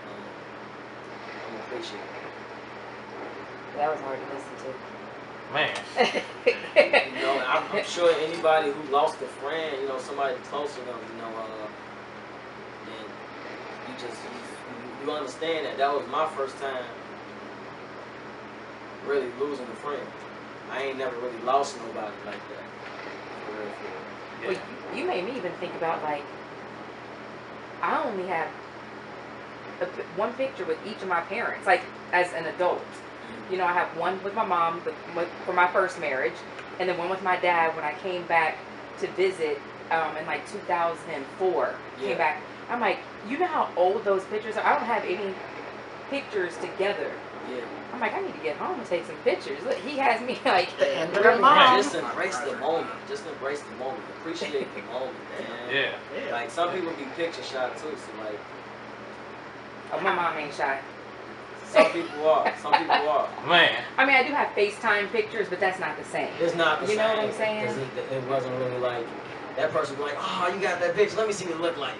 I'm appreciative. That was hard to listen to. Man. I'm sure anybody who lost a friend, somebody close to them, and you understand that was my first time really losing a friend. I ain't never really lost nobody like that. For real. Well, you made me even think about, like, I only have one picture with each of my parents, like, as an adult. I have one with my mom for my first marriage, and then one with my dad when I came back to visit in like 2004. Came back. I'm like, you know how old those pictures are? I don't have any pictures together. Yeah. I'm like, I need to get home and take some pictures. Look, he has me like the end of the mom. Just embrace the moment. Just embrace the moment. Appreciate the moment, man. Yeah. Like, some people be picture shy too, so like. Oh, my mom ain't shy. Some people are. Some people are. Man. I mean, I do have FaceTime pictures, but that's not the same. It's not the same. You know what I'm saying? It wasn't really like, that person be like, oh, you got that picture. Let me see what it look like.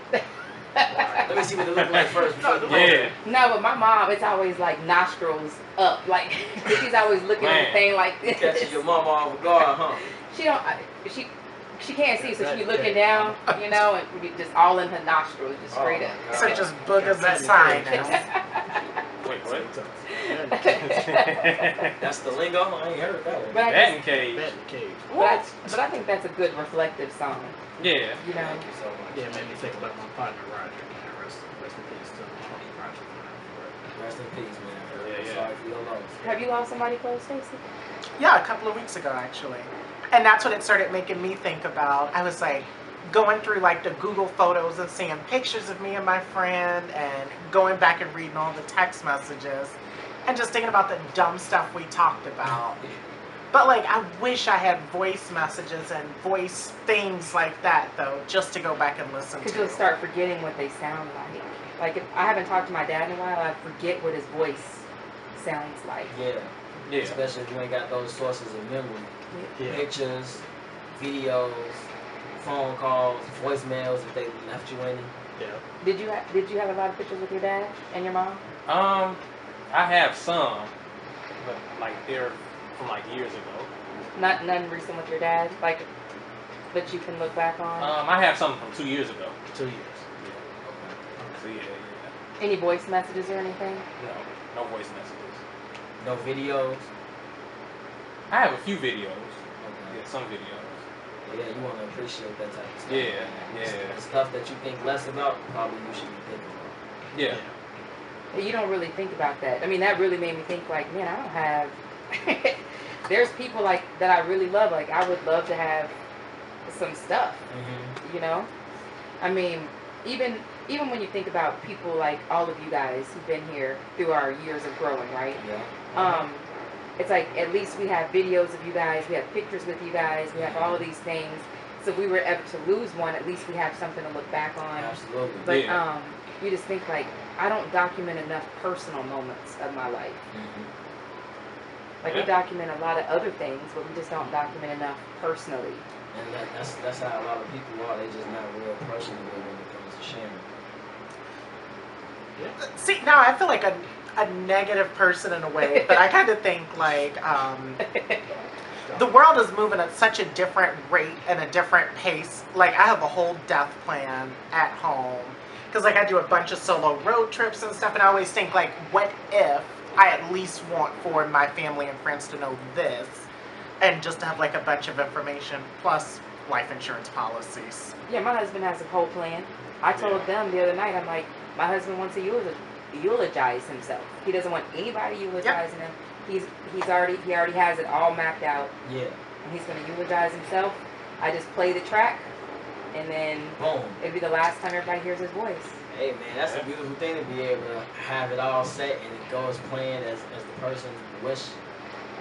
Let me see what it look like first. Yeah. No, but my mom, it's always like nostrils up, like she's always looking at the thing like this. Catching your mama off guard, huh? She don't. She can't see, so she looking down, you know, and we just all in her nostrils, just straight up. So just boogers and sinus. Wait, what? That's the lingo. I ain't heard that one. But I Batting cage. but I think that's a good reflective song. Yeah. You know. Thank you so much. Yeah, it made me think about my partner Roger. Man, rest in peace to Roger. Rest in peace, man. Yeah. Sorry for your loss. Have you lost somebody close, Stacey? Yeah, a couple of weeks ago, actually. And that's what it started making me think about. I was like going through like the Google photos and seeing pictures of me and my friend and going back and reading all the text messages and just thinking about the dumb stuff we talked about. But like, I wish I had voice messages and voice things like that though, just to go back and listen to. Because you'll start forgetting what they sound like. Like if I haven't talked to my dad in a while, I forget what his voice sounds like. Yeah. Especially if you ain't got those sources of memory. Yeah. Pictures, videos, phone calls, voicemails if they left you any. Yeah. Did you have a lot of pictures with your dad and your mom? I have some, but like they're from like years ago. None recent with your dad, like that you can look back on. I have some from 2 years ago. 2 years. So yeah. Any voice messages or anything? No voice messages. No videos. I have a few videos. Okay. Yeah, some videos. Yeah, you want to appreciate that type of stuff. Yeah. The stuff that you think less about, probably you should be thinking about. Yeah. You don't really think about that. I mean, that really made me think like, man, I don't have, there's people like that I really love. Like I would love to have some stuff, you know? I mean, even when you think about people like all of you guys who've been here through our years of growing, right? Yeah. It's like at least we have videos of you guys, we have pictures with you guys, we have all of these things. So if we were ever to lose one, at least we have something to look back on. Absolutely. But you just think like, I don't document enough personal moments of my life. Like we document a lot of other things, but we just don't document enough personally. And that's how a lot of people are. They just not real personal when it comes to sharing. Yeah. See, now I feel like a negative person in a way, but I kind of think like the world is moving at such a different rate and a different pace. Like I have a whole death plan at home because like I do a bunch of solo road trips and stuff, and I always think like, what if I at least want for my family and friends to know this, and just to have like a bunch of information plus life insurance policies. Yeah, my husband has a whole plan. I told them the other night, I'm like, my husband wants to eulogize himself. He doesn't want anybody eulogizing him. He already has it all mapped out. Yeah. And he's going to eulogize himself. I just play the track, and then boom. It'll be the last time everybody hears his voice. Hey man, that's a beautiful thing to be able to have it all set and it goes planned as the person wish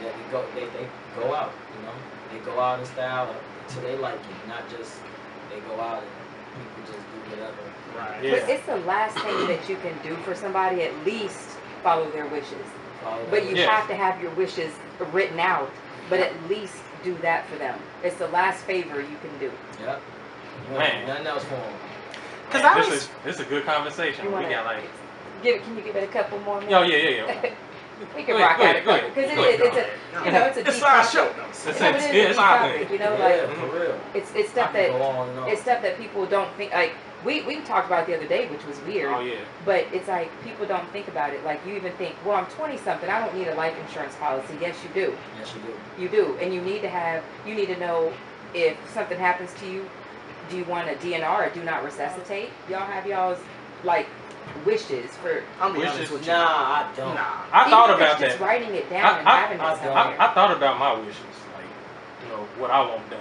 that they go out, you know. They go out in style until they like it, not just they go out and people just do whatever. Right. Yeah. But it's the last thing that you can do for somebody, at least follow their wishes. But you have to have your wishes written out, but at least do that for them. It's the last favor you can do. Yep. Man. Nothing else for them. Because this is a good conversation. We got like. Can you give it a couple more minutes? Oh yeah. We can rock out a couple because it's a deep topic. It's a topic, you know, like for real. It's stuff that people don't think like. We talked about it the other day, which was weird. Oh yeah. But it's like people don't think about it. Like you even think, well, I'm 20 something. I don't need a life insurance policy. Yes, you do. Yes, you do. You do, and you need to know if something happens to you. Do you want a DNR or do not resuscitate? Y'all have y'all's like wishes for. I'm be honest with you. Nah, I don't. I thought about just that. writing it down and having it somewhere. I thought about my wishes, like what I want done.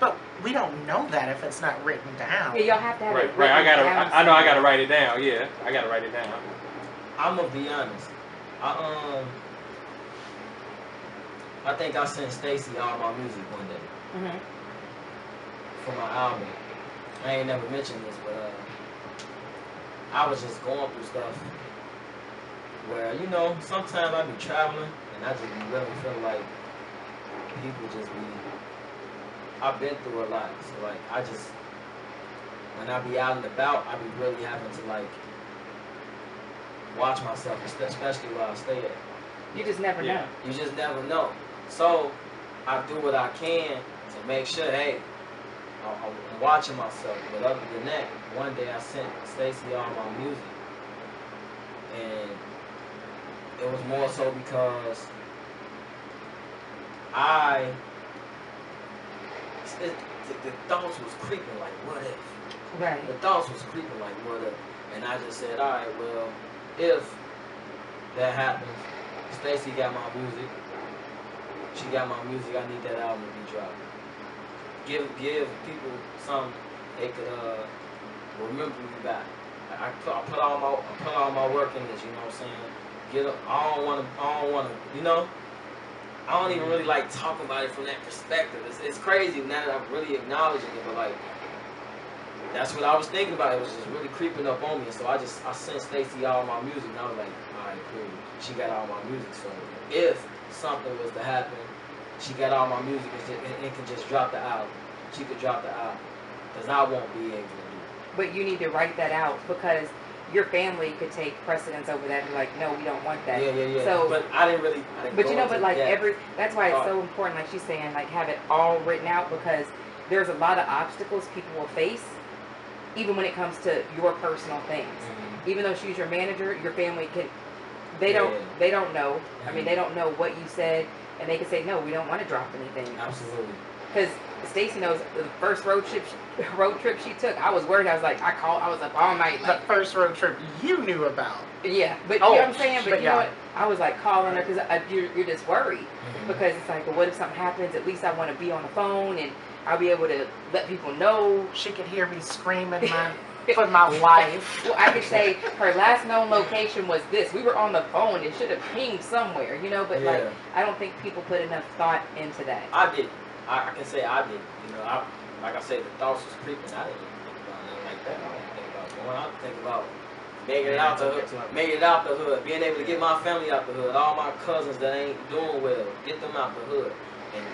But we don't know that if it's not written down. Yeah, y'all have to have it Right. written down. I know I gotta write it down. Yeah, I gotta write it down. I'm gonna be honest. I think I sent Stacy all my music one day for my album. I ain't never mentioned this, but I was just going through stuff where sometimes I be traveling and I just be really feel like people just be. I've been through a lot, so like when I be out and about, I be really having to like watch myself, especially where I stay at. You just never know. You just never know. So I do what I can to make sure, hey, I'm watching myself. But other than that, one day I sent Stacy all my music, and it was more so because the thoughts was creeping like, what if? Right. The thoughts was creeping like, what if? And I just said, all right, well, if that happens, Stacy got my music. She got my music. I need that album to be dropped. Give people something they could remember me back. I put all my work in this. You know what I'm saying? I don't wanna. You know. I don't even really like talking about it from that perspective. It's crazy now that I'm really acknowledging it, but like that's what I was thinking about. It was just really creeping up on me, so I sent Stacy all my music, and I was like, all right, cool. She got all my music, so if something was to happen, she got all my music and can just drop the album. She could drop the album, because I won't be able to do it. But you need to write that out, because your family could take precedence over that and be like, no, we don't want that. Yeah. So, but I didn't really. But you know, but like that's why it's so important, like she's saying, like have it all written out, because there's a lot of obstacles people will face, even when it comes to your personal things. Mm-hmm. Even though she's your manager, your family can. They don't know. Mm-hmm. I mean, they don't know what you said, and they can say, no, we don't want to drop anything. Absolutely. Because Stacy knows the first road trip she took, I was worried. I was like, I was up all night. Like, the first road trip you knew about. Yeah, but you know what I'm saying? But you know what? I was like calling her because you're just worried. Mm-hmm. Because it's like, well, what if something happens? At least I want to be on the phone and I'll be able to let people know. She could hear me screaming for my life. Well, I could say her last known location was this. We were on the phone. It should have pinged somewhere, you know? But like, I don't think people put enough thought into that. I did. I can say I did. You know, like I said, the thoughts was creeping. I didn't think about nothing like that. I didn't think about going. I think about making it out the hood, making it out the hood, being able to get my family out the hood, all my cousins that ain't doing well, get them out the hood, and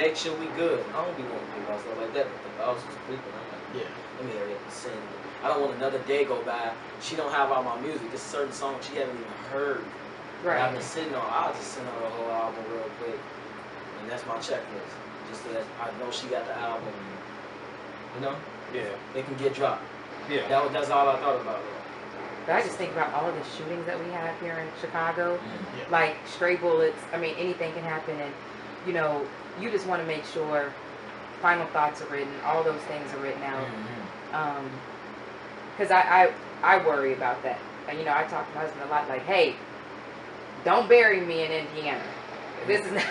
make sure we good. I don't be wanting to think about stuff like that, but the thoughts was creeping. I'm like, let me hurry up and send it. I don't want another day go by. She don't have all my music. It's certain songs she haven't even heard. Right. I've been sitting on. I'll just send her the whole album real quick. And that's my checklist. Just so that I know she got the album. You know? Yeah. It can get dropped. Yeah. That's all I thought about. But I just think about all of the shootings that we have here in Chicago. Mm-hmm. Like stray bullets. I mean, anything can happen. And, you know, you just want to make sure final thoughts are written. All those things are written out. Because I worry about that. And, you know, I talk to my husband a lot like, hey, don't bury me in Indiana. This is not.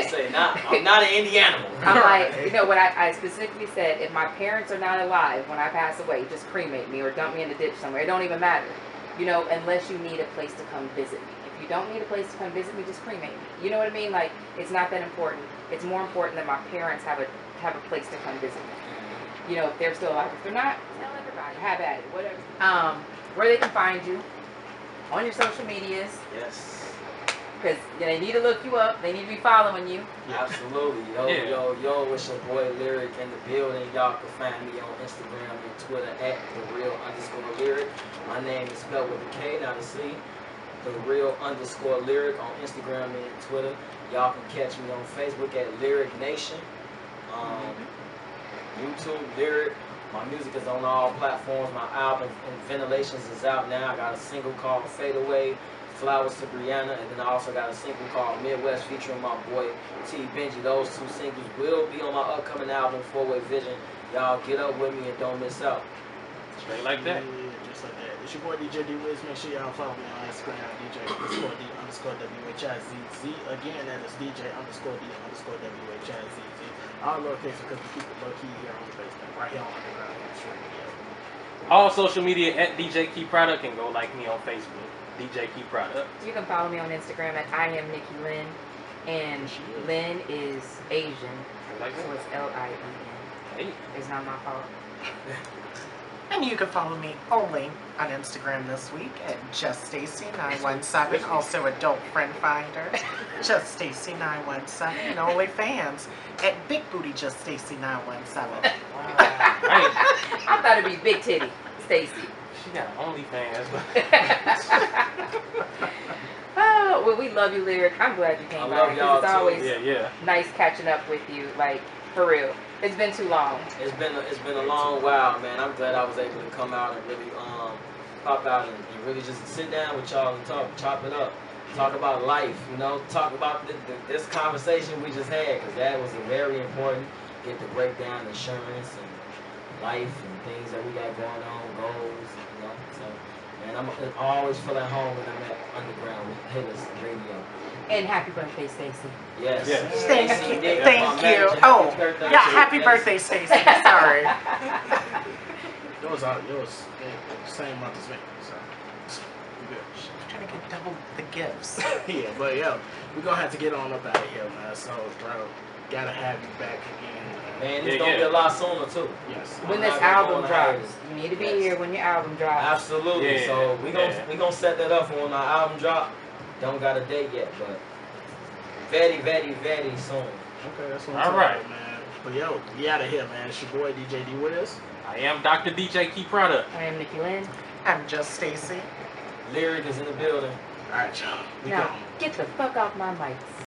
Say, I'm not an Indiana. I'm like, you know what I specifically said, if my parents are not alive when I pass away, just cremate me or dump me in the ditch somewhere. It don't even matter. You know, unless you need a place to come visit me. If you don't need a place to come visit me, just cremate me. You know what I mean? Like, it's not that important. It's more important that my parents have a place to come visit me. You know, if they're still alive. If they're not, tell everybody. Have at it. Whatever. Where they can find you on your social medias. Yes. Because they need to look you up. They need to be following you. Absolutely. Yo, it's your boy Lyrik in the building. Y'all can find me on Instagram and Twitter at @TheReal_Lyrik. My name is spelled with a K, not a C. @TheReal_Lyrik on Instagram and Twitter. Y'all can catch me on Facebook at Lyrik Nation. YouTube, Lyrik. My music is on all platforms. My album, Ventilations, is out now. I got a single called Fade Away, Flowers to Brianna, and then I also got a single called Midwest featuring my boy T. Benji. Those two singles will be on my upcoming album, 4-Way Vision. Y'all get up with me and don't miss out. Straight like that. Yeah, just like that. It's your boy DJ D Wiz. Make sure y'all follow me on Instagram, DJ_D_WHIZZ. Again, that is DJ_D_WHIZZ. All lowercase because we keep it low key here on the basement, right here on Undergroundhittas Radio. All social media at DJ Key Product, and go like me on Facebook. DJ Key Product. You can follow me on Instagram at I am Nikki Lynn, and Lynn is Asian, Like so it's Lin. Hey. It's not my fault. And you can follow me only on Instagram this week at JustStacy917. Also Adult Friend Finder, JustStacy917. And OnlyFans at BigBootyJustStacy917. I thought it'd be Big Titty Stacy. She got OnlyFans. Oh, well, we love you, Lyrik. I'm glad you came I by. love y'all It's too. always nice catching up with you, like, for real. It's been too long. It's been a long while, man. I'm glad I was able to come out and really pop out and really just sit down with y'all and chop it up, talk about life, you know, talk about this conversation we just had, because that was a very important. Get to break down insurance and life and things that we got going on, goals, you know. So, man, I always feel at home when I'm at Undergroundhittas Radio. And happy birthday, Stacy. Yes. Thank you. Thank you. Oh, yeah, happy birthday, Stacy. Sorry. Yours same month as me, so we good. I'm trying to get double the gifts. Yeah, but yo, we're gonna have to get on up out of here, man. So, bro, gotta have you back again. Man, it's gonna be a lot sooner too. Yes. When this album drops, you need to be here when your album drops. Absolutely. Yeah. So we gonna set that up for when our album drop. Don't got a date yet, but very, very, very soon. Okay, that's what I'm All saying, right, man. But yo, we out of here, man. It's your boy DJ D Wiz. I am Dr. DJ Key Product. I am Nikki Lynn. I'm just Stacy. Lyrik is in the building. All right, y'all. We Now, gone. get the fuck off my mics.